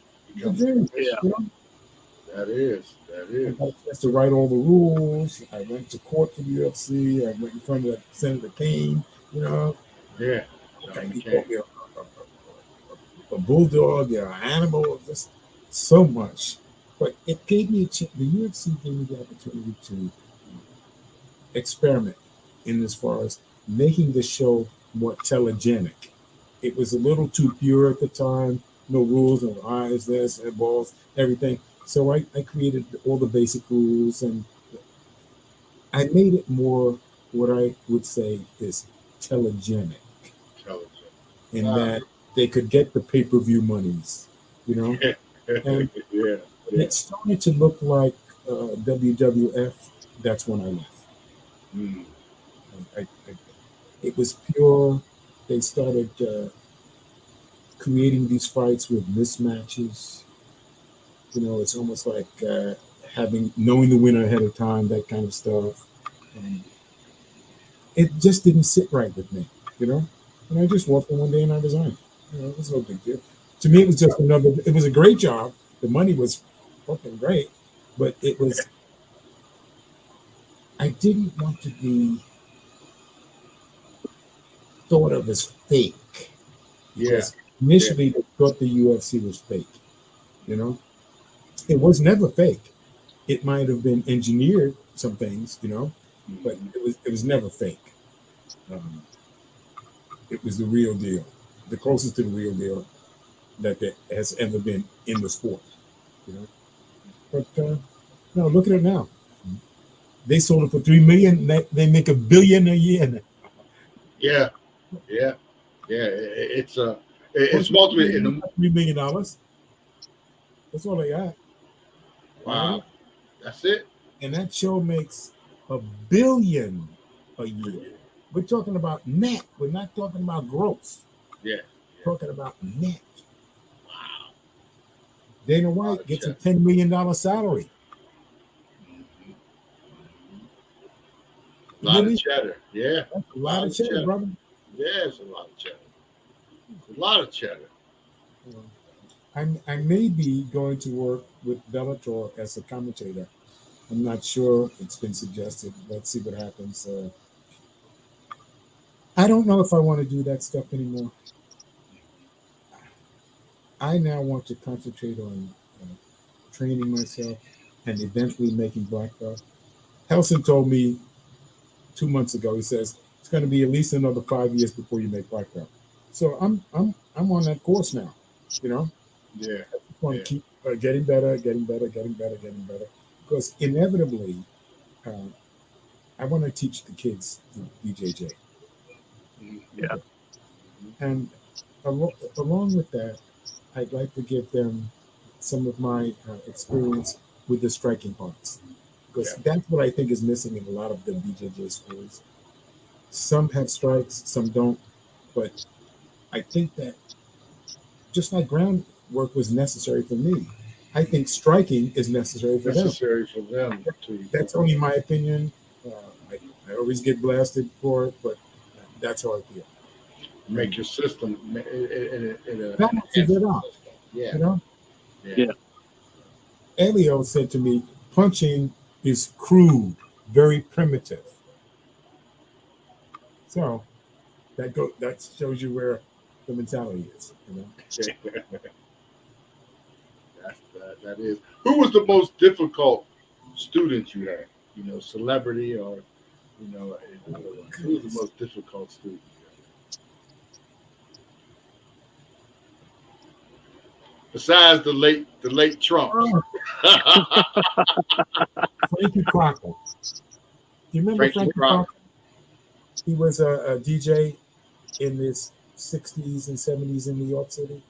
That is. I got a chance to write all the rules. I went to court for the UFC. I went in front of Senator Kane. Yeah. He called me a bulldog, an animal, just so much. But it gave me the UFC gave me the opportunity to experiment in as far as making the show more telegenic. It was a little too pure at the time. No rules, no eyes, this, and balls, everything. So I created all the basic rules, and I made it more what I would say is telegenic. In that they could get the pay-per-view monies, And it started to look like WWF. That's when I left. It was pure. They started creating these fights with mismatches. It's almost like knowing the winner ahead of time, that kind of stuff. And it just didn't sit right with me, And I just walked in one day and I resigned. It was no big deal. To me, it was just it was a great job. The money was fucking great, but I didn't want to be thought of as fake. Because initially they thought the UFC was fake, It was never fake. It might have been engineered, some things, but it was never fake. It was the real deal, the closest to the real deal that there has ever been in the sport, But no, look at it now. They sold it for $3 million. They make $1 billion a year now. Yeah. It's multiple in the $3 million. That's all they got. Wow, that's it. And that show makes $1 billion a year. We're talking about net. We're not talking about gross. Yeah. We're talking about net. Wow. Dana White gets a $10 million salary. A lot of cheddar. Yeah. That's a lot of cheddar, brother. Yeah, it's a lot of cheddar. It's a lot of cheddar. I may be going to work with Bellator as a commentator. I'm not sure. It's been suggested. Let's see what happens. I don't know if I want to do that stuff anymore. I now want to concentrate on training myself and eventually making black belt. Helson told me 2 months ago, he says, it's going to be at least another 5 years before you make black belt. So I'm on that course now, Yeah. I just want to keep getting better. Because inevitably, I want to teach the kids BJJ. Yeah. And along with that, I'd like to give them some of my experience with the striking parts. Because that's what I think is missing in a lot of the BJJ schools. Some have strikes, some don't. But I think that just like groundwork was necessary for me, I think striking is necessary for them. Necessary for them too. That's only my opinion. I always get blasted for it, but that's how I feel. Make your system balances it out. Yeah. You know? Yeah. Elio said to me, punching is crude, very primitive. So that shows you where the mentality is. You know? that is. Who was the most difficult student you had? You know, celebrity or, you know, who was the most difficult student? Besides the late Trump. Frankie Crocker. Do you remember Frankie Crocker? He was a DJ in the 60s and 70s in New York City.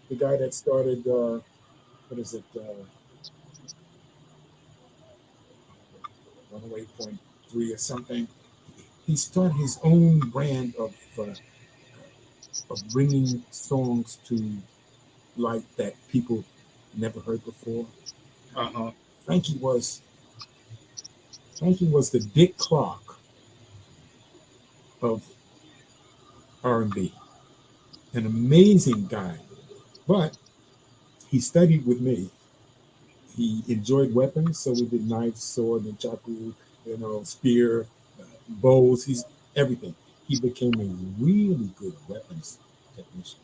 The guy that started, 108.3 or something. He started his own brand of bringing songs to light that people never heard before. Frankie was the Dick Clark of R&B. An amazing guy, but he studied with me. He enjoyed weapons, so we did knives, sword, and chaku, you know, spear, bows. He's everything. He became a really good weapons technician.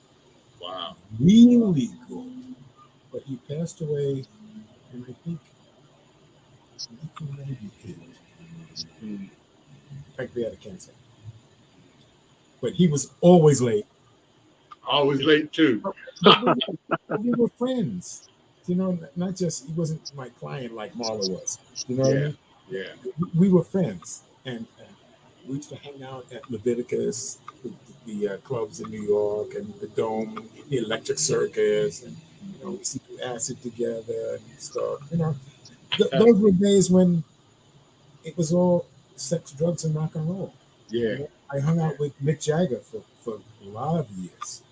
Wow. Really good. But he passed away, and I think 1998. Pancreatic cancer. But he was always late. Always late too. We were friends. You know, not just, he wasn't my client like Marla was. You know what I mean? Yeah. We were friends. And we used to hang out at Leviticus, the clubs in New York, and the Dome, the Electric Circus, and, you know, we used to do acid together and stuff. You know, those were days when it was all sex, drugs, and rock and roll. Yeah. You know, I hung out with Mick Jagger for a lot of years.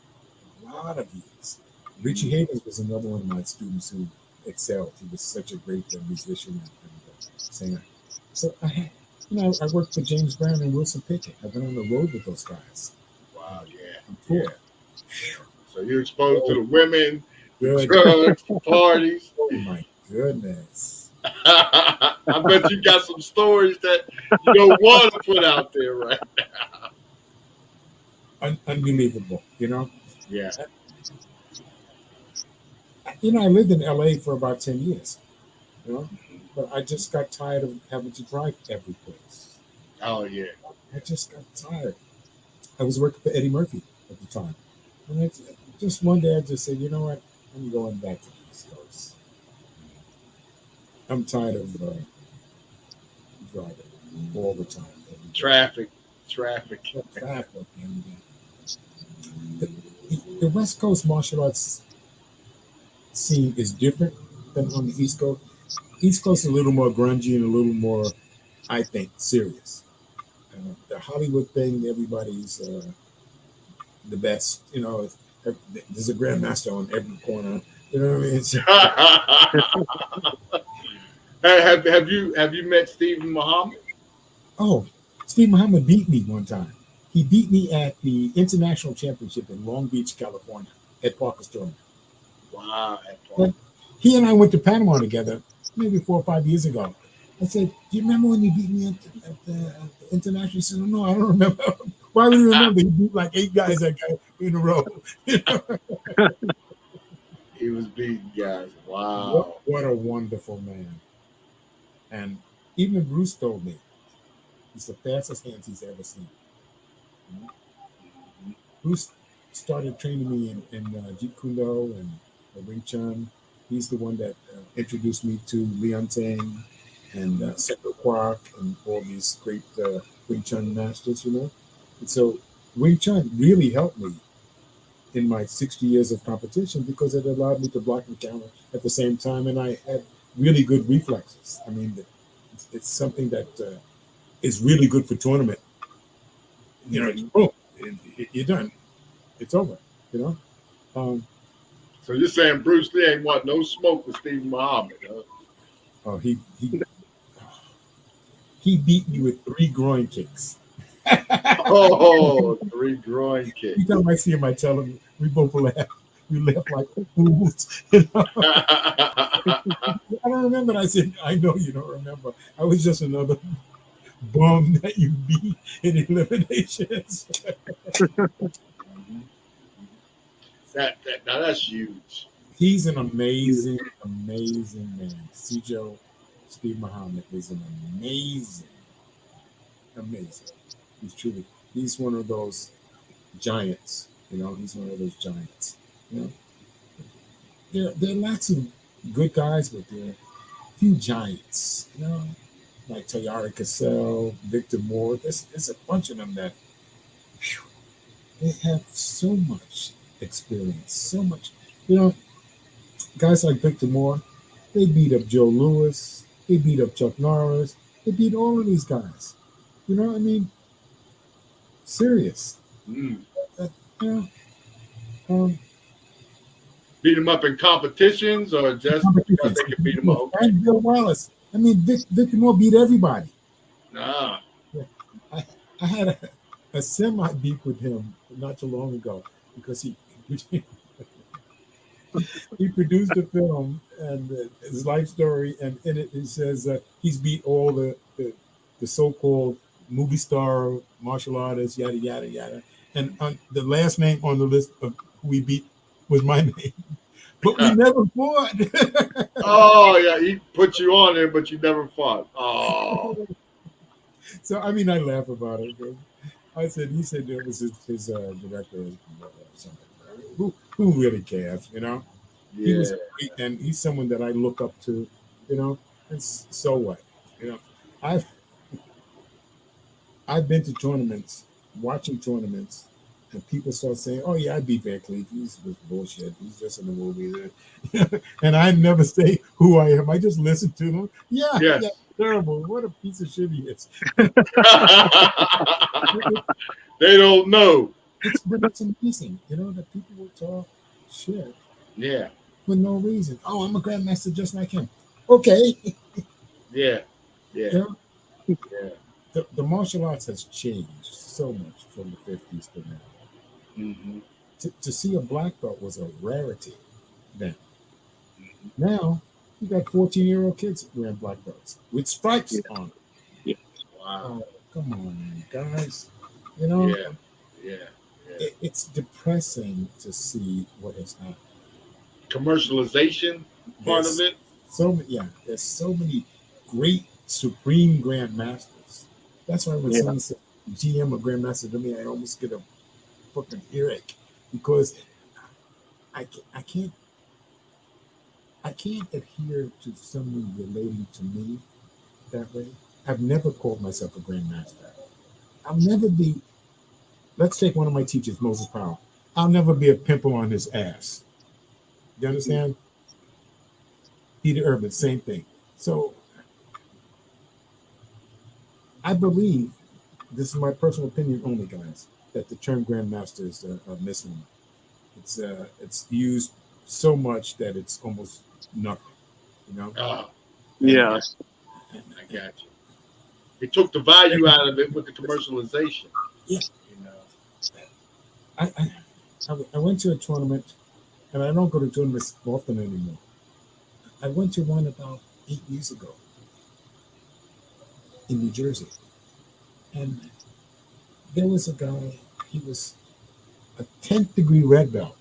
Richie Havens was another one of my students who excelled. He was such a great musician and singer. So I worked for James Brown and Wilson Pickett. I've been on the road with those guys. Wow, yeah. Cool. So you're exposed to the women, the drugs, the parties. Oh my goodness. I bet you got some stories that you don't want to put out there right now. Unbelievable, you know? Yeah. You know, I lived in LA for about 10 years, you know, but I just got tired of having to drive every place. Oh, yeah. I just got tired. I was working for Eddie Murphy at the time. And just one day I just said, you know what? I'm going back to the East Coast. I'm tired of driving all the time. Traffic. And, the West Coast martial arts scene is different than on the East Coast. East Coast is a little more grungy and a little more, I think, serious. The Hollywood thing, everybody's the best. You know, there's a grandmaster on every corner. You know what I mean? Have you met Stephen Muhammad? Oh, Steve Muhammad beat me one time. He beat me at the International Championship in Long Beach, California, at Parker's Tournament. Wow. But he and I went to Panama together maybe 4 or 5 years ago. I said, do you remember when you beat me at the International? He said, no, I don't remember. Why would you remember? He beat like 8 guys in a row. He was beating guys. Wow. What a wonderful man. And even Bruce told me, he's the fastest hands he's ever seen. Bruce started training me in Jeet Kune Do and Wing Chun. He's the one that introduced me to Leon Tang and Seto Kwok and all these great Wing Chun masters, you know. And so Wing Chun really helped me in my 60 years of competition because it allowed me to block and counter at the same time, and I had really good reflexes. I mean, it's something that is really good for tournament you know, boom, you're done. It's over. You know. So you're saying Bruce Lee ain't want no smoke with Stephen Muhammad? Huh? Oh, he beat me with 3 groin kicks. Oh, 3 groin kicks. Every time I see him, I tell him, we both laugh. We laugh like fools. You know? I don't remember. I said, I know you don't remember. I was just another bum that you beat in eliminations. Now that's huge. He's an amazing, amazing man. Steve Muhammad is an amazing. He's one of those giants. You know, he's one of those giants. You know, there are lots of good guys, but there are a few giants. You know, like Tayari Cassell, Victor Moore. There's a bunch of them that they have so much experience, so much. You know, guys like Victor Moore, they beat up Joe Louis, they beat up Chuck Norris, they beat all of these guys. You know, I mean, serious. You know, beat him up in competitions or just because they could beat him up? Okay. And Bill Wallace. I mean, Victor Moore beat everybody. Nah. Yeah. I had a semi beef with him not too long ago because he produced a film and his life story, and in it says he's beat all the so-called movie star martial artists, yada yada yada, and the last name on the list of who we beat was my name, but we never fought. Oh yeah, he put you on there, but you never fought. Oh. So I mean, I laugh about it. He said there was his director or something. Who really cares, you know? Yeah. He was great, and he's someone that I look up to, you know. And so what, you know? I've been to tournaments, watching tournaments, and people start saying, "Oh yeah, I beat Van Clief. He's bullshit. He's just in the movie." And I never say who I am. I just listen to them. Yeah, terrible. What a piece of shit he is. They don't know. But it's amazing, you know, that people will talk shit. Yeah. For no reason. Oh, I'm a grandmaster just like him. Okay. Yeah. Yeah. You know? Yeah. The martial arts has changed so much from the 50s to now. Mm-hmm. To see a black belt was a rarity then. Mm-hmm. Now, you got 14-year-old kids wearing black belts with stripes on them. Yeah. Wow. Oh, come on, guys. You know? Yeah. It's depressing to see what has happened. Commercialization part of it. There's so many great supreme grandmasters. That's why when someone says GM or grandmaster to me, I almost get a fucking earache because I can't adhere to someone relating to me that way. I've never called myself a grandmaster. I'll never be. Let's take one of my teachers, Moses Powell. I'll never be a pimple on his ass. You understand? Peter Urban, same thing. So I believe, this is my personal opinion only, guys, that the term grandmaster is a misnomer. It's used so much that it's almost nothing, you know? Yes. I got you. It took the value out of it with the commercialization. Yeah. You know, I went to a tournament, and I don't go to tournaments often anymore. I went to one about 8 years ago in New Jersey. And there was a guy, he was a 10th degree red belt.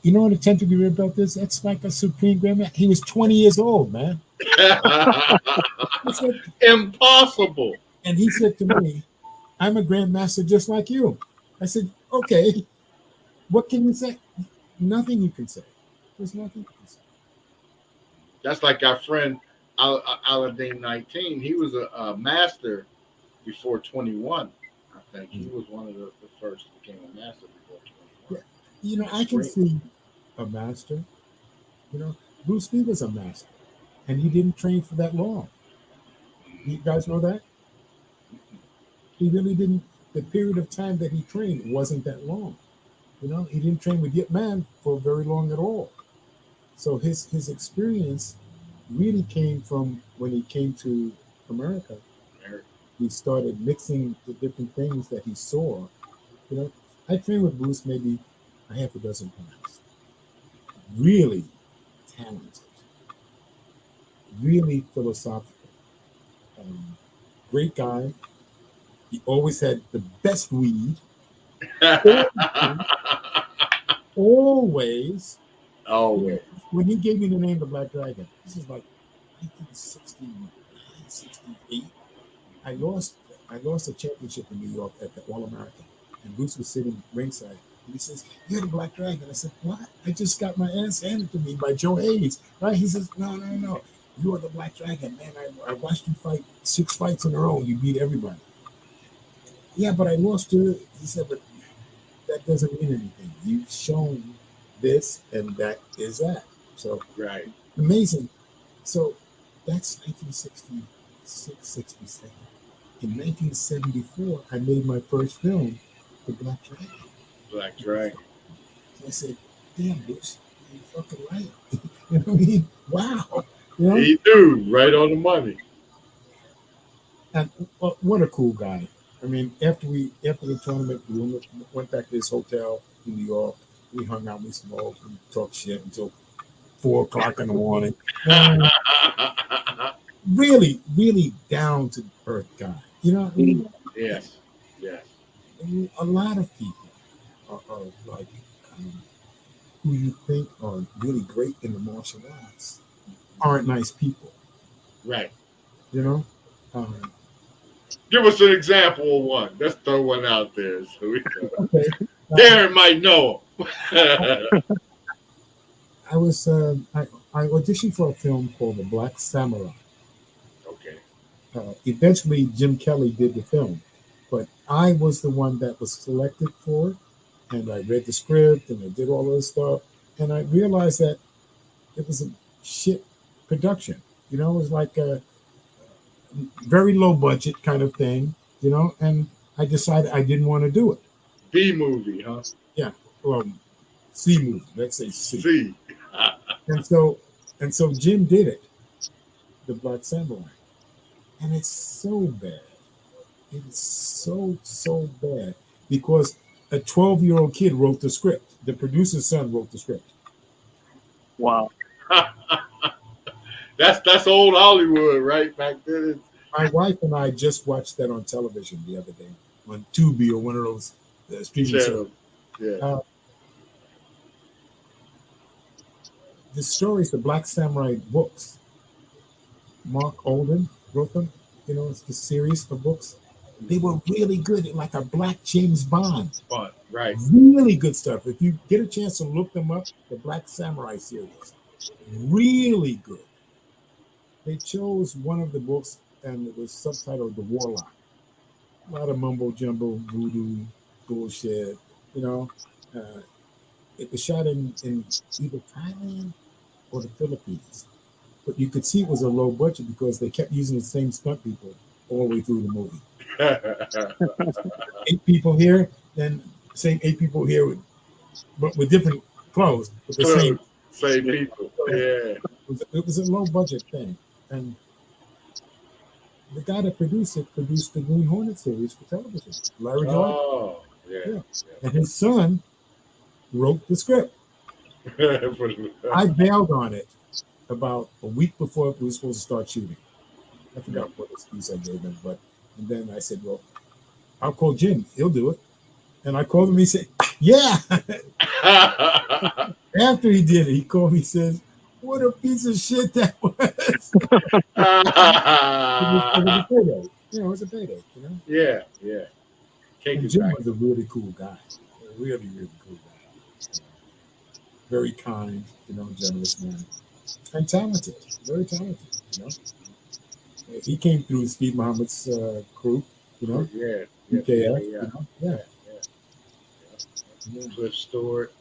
You know what a 10th degree red belt is? That's like a supreme grandmaster. He was 20 years old, man. Said, impossible. And he said to me, I'm a grandmaster just like you. I said, okay, what can you say? Nothing you can say. There's nothing you can say. That's like our friend Aladdin 19. He was a master before 21. I think he was one of the first who became a master before 21. Yeah. You know, I can see a master. You know, Bruce Lee was a master, and he didn't train for that long. You guys know that? He really didn't. The period of time that he trained wasn't that long. He didn't train with Yip Man for very long at all. So his experience really came from when he came to America. He started mixing the different things that he saw. I trained with Bruce maybe a half a dozen times. Really talented, really philosophical, great guy. He always had the best weed. Always. When he gave me the name the Black Dragon, this is like 1969, 68. I lost a championship in New York at the All American, and Bruce was sitting ringside, and he says, "You're the Black Dragon." I said, "What? I just got my ass handed to me by Joe Hayes." Right? He says, "No. You are the Black Dragon, man. I watched you fight 6 fights in a row. You beat everybody." Yeah, but I lost to. He said, "But that doesn't mean anything. You've shown this, and that is that." So amazing. So that's 1966, 67. In 1974, I made my first film, The Black Dragon. So I said, "Damn, Bruce, you're fucking right." You know what I mean? Wow. He do right on the money. And what a cool guy. I mean, after the tournament, we went back to his hotel in New York. We hung out, we smoked, we talked shit until 4 o'clock in the morning. Really, really down to earth guy. I mean? Yes. A lot of people are like who you think are really great in the martial arts aren't nice people. Right. Give us an example of one. Let's throw one out there. So okay. Darren might know him. I auditioned for a film called The Black Samurai. Okay. Eventually, Jim Kelly did the film, but I was the one that was selected for it, and I read the script and I did all this stuff, and I realized that it was a shit production. It was like a very low budget kind of thing, and I decided I didn't want to do it. B movie, huh? Yeah. Well, C movie. Let's say C. C. and so Jim did it, The Black Samurai, and it's so bad. It's so bad because a 12-year-old kid wrote the script. The producer's son wrote the script. Wow. That's old Hollywood, right? Back then. My wife and I just watched that on television the other day on Tubi or one of those streaming services. Yeah. The stories, the Black Samurai books, Mark Olden wrote them. It's the series of books. They were really good, like a Black James Bond. Right. Really good stuff. If you get a chance to look them up, the Black Samurai series, really good. They chose one of the books, and it was subtitled The Warlock. A lot of mumbo jumbo, voodoo, bullshit. It was shot in either Thailand or the Philippines. But you could see it was a low budget because they kept using the same stunt people all the way through the movie. 8 people here, then same 8 people here, but with different clothes, but the same people. Yeah. It was a low budget thing. And the guy that produced the Green Hornet series for television, Larry Jordan. Oh, yeah. And his son wrote the script. I bailed on it about a week before we were supposed to start shooting. I forgot what excuse I gave him, and then I said, "Well, I'll call Jim. He'll do it." And I called him. He said, "Yeah." After he did it, he called me. He says, "What a piece of shit that was." It was a payday. Yeah. And Jim was a really cool guy. Really, really cool guy. Very kind, generous man. And talented. Very talented, He came through Steve Muhammad's crew, Yeah. UKF, Yeah. Cliff Stewart,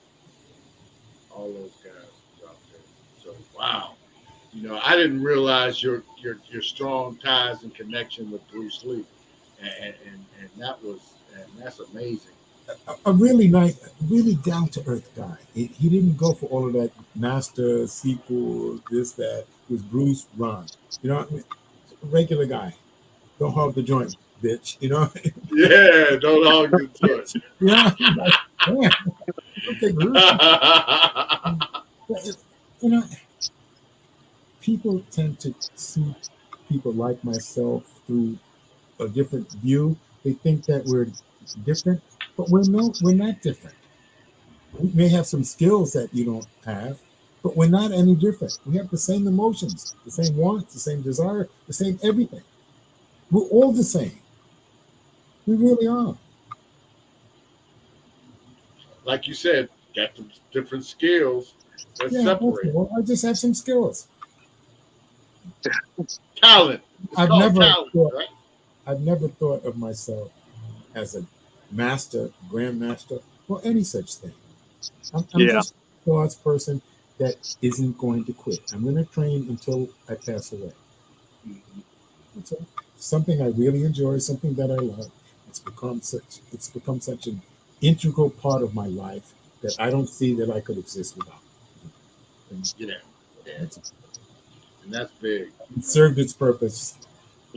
all those guys out there. So wow. I didn't realize your strong ties and connection with Bruce Lee. and that's amazing. A really nice, really down to earth guy. He didn't go for all of that master sequel, this that. It was Bruce Ron. You know, regular guy. Don't hog the joint, bitch. You know. Yeah, don't hog the joint. Yeah. Like, okay, you know, people tend to see people like myself through a different view. They think that we're different, but we're not different. We may have some skills that you don't have, but we're not any different. We have the same emotions, the same wants, the same desire, the same everything. We're all the same. We really are. Like you said, got some different skills that Yeah, separate. well, I just have some skills. Talent. I've never thought, thought of myself as a master, grandmaster, or any such thing. I'm just a God's person that isn't going to quit. I'm going to train until I pass away. It's something I really enjoy, something that I love. It's become such an integral part of my life that I don't see that I could exist without. Yeah. And that's big. It served its purpose.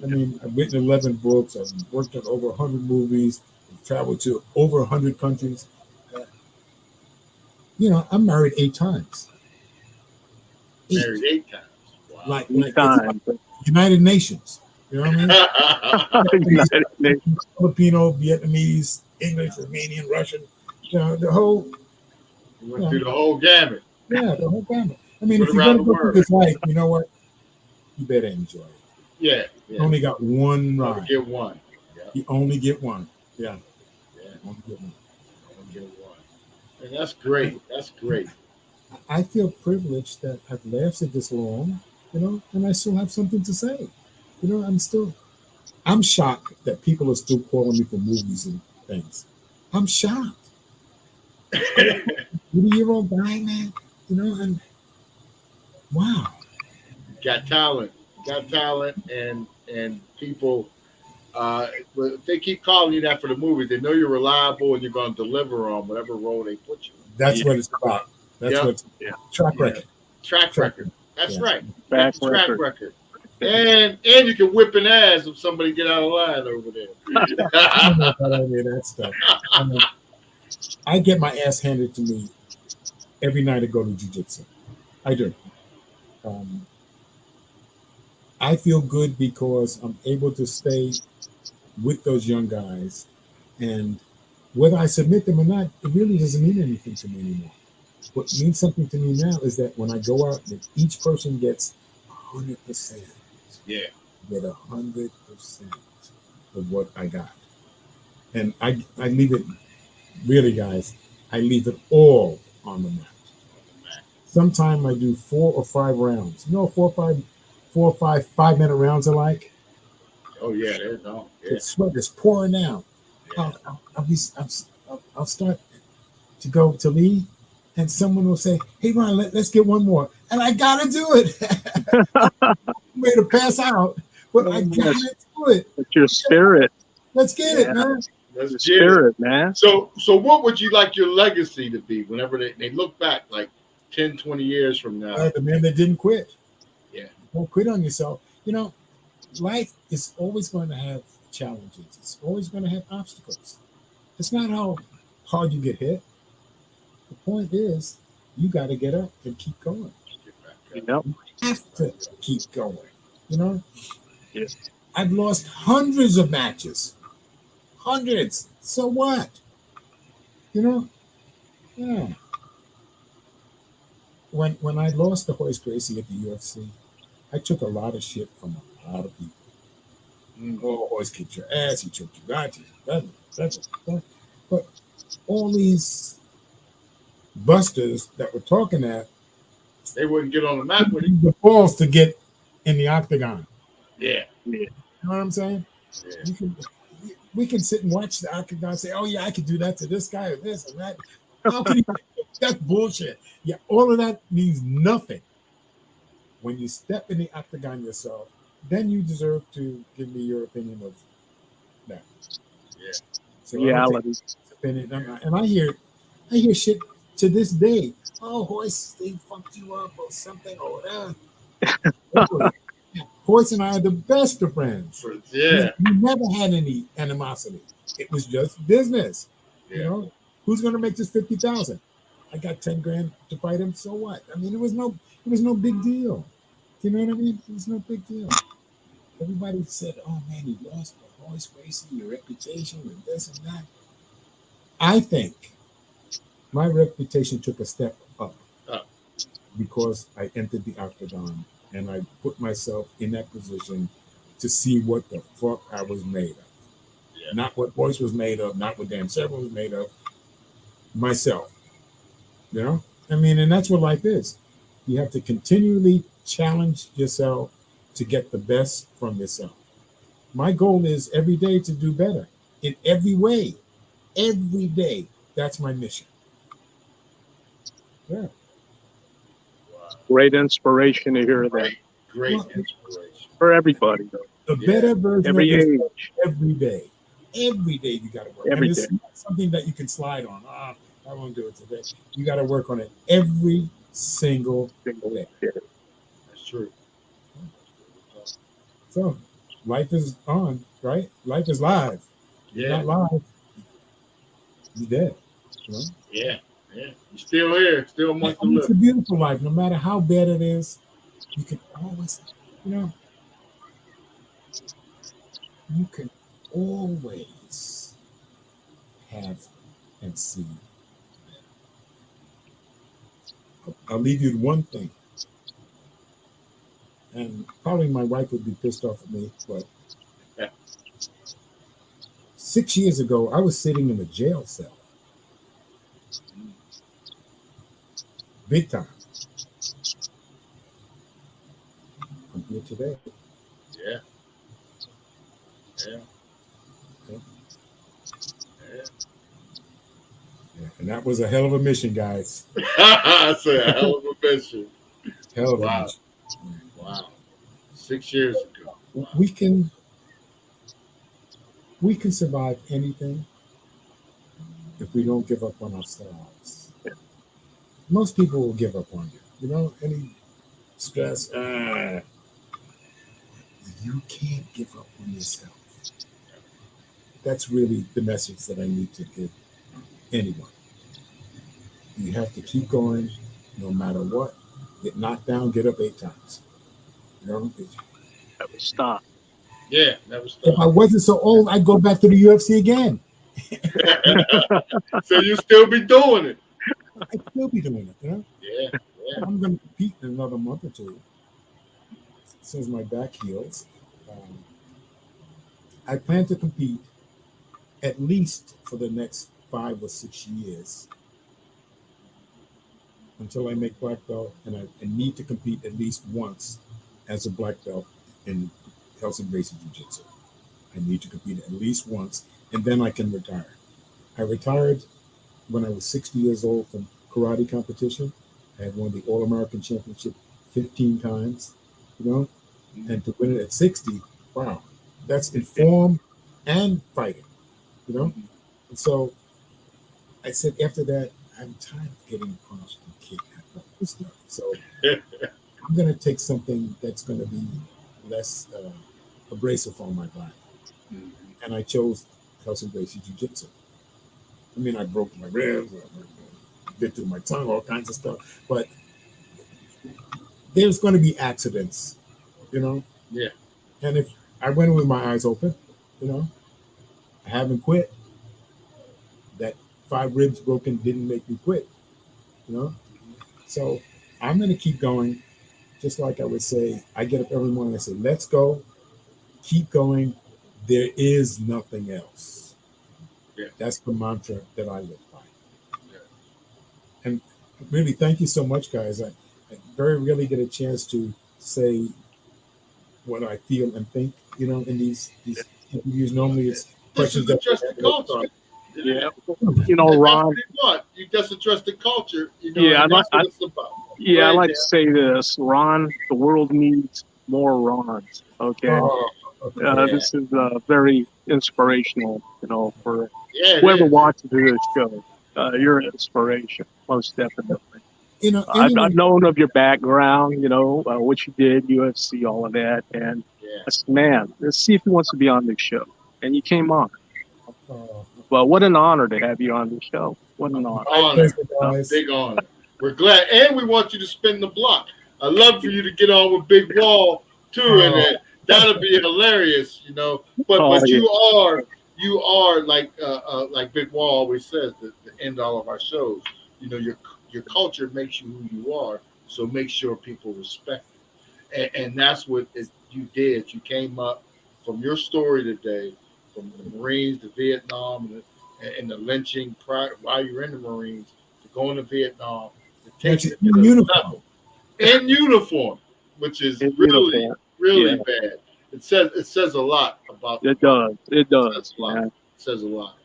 I mean, I've written 11 books. I've worked on over 100 movies. I've traveled to over 100 countries. You know, I'm married 8 times. Married 8 times. Wow. Like United Nations. You know what I mean? Filipino, Vietnamese, English, Romanian, Russian. You know, the whole. You went through the whole gamut. Yeah, the whole gamut. I mean, if you're going to go through this life, you know what? You better enjoy it. Yeah. You only got one ride. You get one. Yeah. You only get one. Yeah. Only get one. And that's great. That's great. I feel privileged that I've lasted this long, you know, and I still have something to say. You know, I'm shocked that people are still calling me for movies and things. I'm shocked. 80-year-old guy, man, you know, and wow. Got talent, and people, if they keep calling you that for the movies, they know you're reliable and you're going to deliver on whatever role they put you in. That's what it's about. That's what track record. Track record. That's right. Track record. And you can whip an ass if somebody get out of line over there. I don't know about any of that stuff. I get my ass handed to me every night I go to jiu-jitsu. I do. I feel good because I'm able to stay with those young guys, and whether I submit them or not, it really doesn't mean anything to me anymore. What means something to me now is that when I go out, that each person gets 100%. Yeah. Get 100% of what I got. And I leave it, really, guys, I leave it all on the mat. Sometimes I do 4 or 5 rounds. You know, 4 or 5 5-minute rounds are like? Oh, yeah, there's no. Yeah. The sweat is pouring out. Yeah. I'll start to go to leave, and someone will say, "Hey, Ron, let's get one more." And I got to do it. I'm ready to pass out, but I got to do it. It's your spirit. Let's get it, man. Let's get spirit, man. So what would you like your legacy to be whenever they look back like 10, 20 years from now? The man that didn't quit. Yeah. Don't quit on yourself. You know, life is always going to have challenges. It's always going to have obstacles. It's not how hard you get hit. The point is, you got to get up and keep going. Yep. You have to keep going. You know? Yes. I've lost hundreds of matches. Hundreds. So what? You know? Yeah. When I lost to Horace Gracie at the UFC, I took a lot of shit from a lot of people. Oh, Horace kicked your ass, he choked you out, that. But all these busters that were talking that, they wouldn't get on the mat with the balls to get in the octagon. Yeah. You know what I'm saying? Yeah. We can sit and watch the octagon and say, "Oh yeah, I could do that to this guy or this and that." How can you? That's bullshit. Yeah, all of that means nothing. When you step in the octagon yourself, then you deserve to give me your opinion of that. Yeah. So Reality. and I hear shit to this day. Oh, Hoist, they fucked you up or something or that. Hoist and I are the best of friends. Yeah. We never had any animosity. It was just business. Yeah. You know, who's going to make this 50,000? I got 10 grand to fight him. So what? I mean, it was no big deal. You know what I mean? It was no big deal. Everybody said, "Oh man, you lost the horse racing, your reputation, and this and that." I think my reputation took a step up because I entered the octagon and I put myself in that position to see what the fuck I was made of. Yeah. Not what Boyce was made of, not what Dan Severn was made of. Myself. You know? I mean, and that's what life is. You have to continually challenge yourself to get the best from yourself. My goal is every day to do better in every way. Every day. That's my mission. Yeah. Great inspiration to hear that. Great inspiration. For everybody, though. A better version every of age. Every day. Every day you got to work. Every and it's day. not something that you can slide on. I won't do it today. You got to work on it every single day. That's true. So life is on, right? Life is live. Yeah. You're not live. You're dead. You know? Yeah. Yeah. You're still here. Still much to live. It's a beautiful life. No matter how bad it is, you can always, you can always have and see. I'll leave you with one thing. And probably my wife would be pissed off at me, but 6 years ago, I was sitting in a jail cell. Big time. I'm here today. Yeah. Yeah. Yeah. Yeah. And that was a hell of a mission, guys. I say a hell of a mission. Hell of a mission. Wow. 6 years ago. Wow. We can survive anything if we don't give up on ourselves. Most people will give up on you. You know, any stress, you can't give up on yourself. That's really the message that I need to give anyone. You have to keep going no matter what. Get knocked down, get up 8 times. You know? Never stop. Yeah, never stop. If I wasn't so old, I'd go back to the UFC again. So you still be doing it? I'd still be doing it, you know? Yeah. I'm going to compete in another month or two. As soon as my back heals. I plan to compete at least for the next 5 or 6 years until I make black belt, and I need to compete at least once as a black belt in Hells Gracie Jiu-Jitsu. I need to compete at least once, and then I can retire. I retired when I was 60 years old from karate competition. I had won the All-American Championship 15 times, you know, and to win it at 60, wow, that's in form and fighting, you know. And so I said after that, I'm tired of getting punched and kicked and all this stuff. So I'm going to take something that's going to be less abrasive on my body. And I chose Hells Gracie Jiu-Jitsu. I mean, I broke my ribs, bit through my tongue, all kinds of stuff. But there's going to be accidents, you know? Yeah. And if I went with my eyes open, you know, I haven't quit. That 5 ribs broken didn't make me quit, you know? So I'm going to keep going. Just like I would say, I get up every morning and I say, let's go, keep going. There is nothing else. Yeah. That's the mantra that I live by. Yeah. And really, thank you so much, guys. I very rarely get a chance to say what I feel and think, you know, in these interviews. Normally it's questions that just the culture. Yeah. You know, Ron. You just address the culture, you know, yeah, that's what it's about. Yeah, I like to say this. Ron, the world needs more Rons. Okay. This is very inspirational, you know, for it whoever is. watches this show. You're an inspiration, most definitely. You know, I've known of your background, you know, what you did, UFC, all of that, and I said, man, let's see if he wants to be on this show. And you came on. Well, what an honor to have you on the show. What an honor. Big honor. We're glad. And we want you to spin the block. I'd love for you to get on with Big Wall, too, and that'll be hilarious, you know. But you are like Big Wall always says, to end all of our shows. You know, your culture makes you who you are, so make sure people respect it. And that's what you did. You came up from your story today, from the Marines to Vietnam and the lynching while you were in the Marines, to going to Vietnam, to take it to the level. In uniform, which is really bad. It says a lot about it. Does. It does. It says a lot.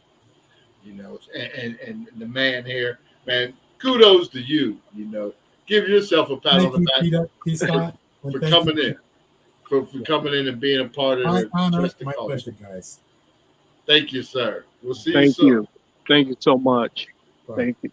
You know, and the man here, man, kudos to you. You know, give yourself a pat on the back for coming in. For coming in and being a part of the my pleasure, guys. Thank you, sir. We'll see you soon. Thank you so much. Bye. Thank you.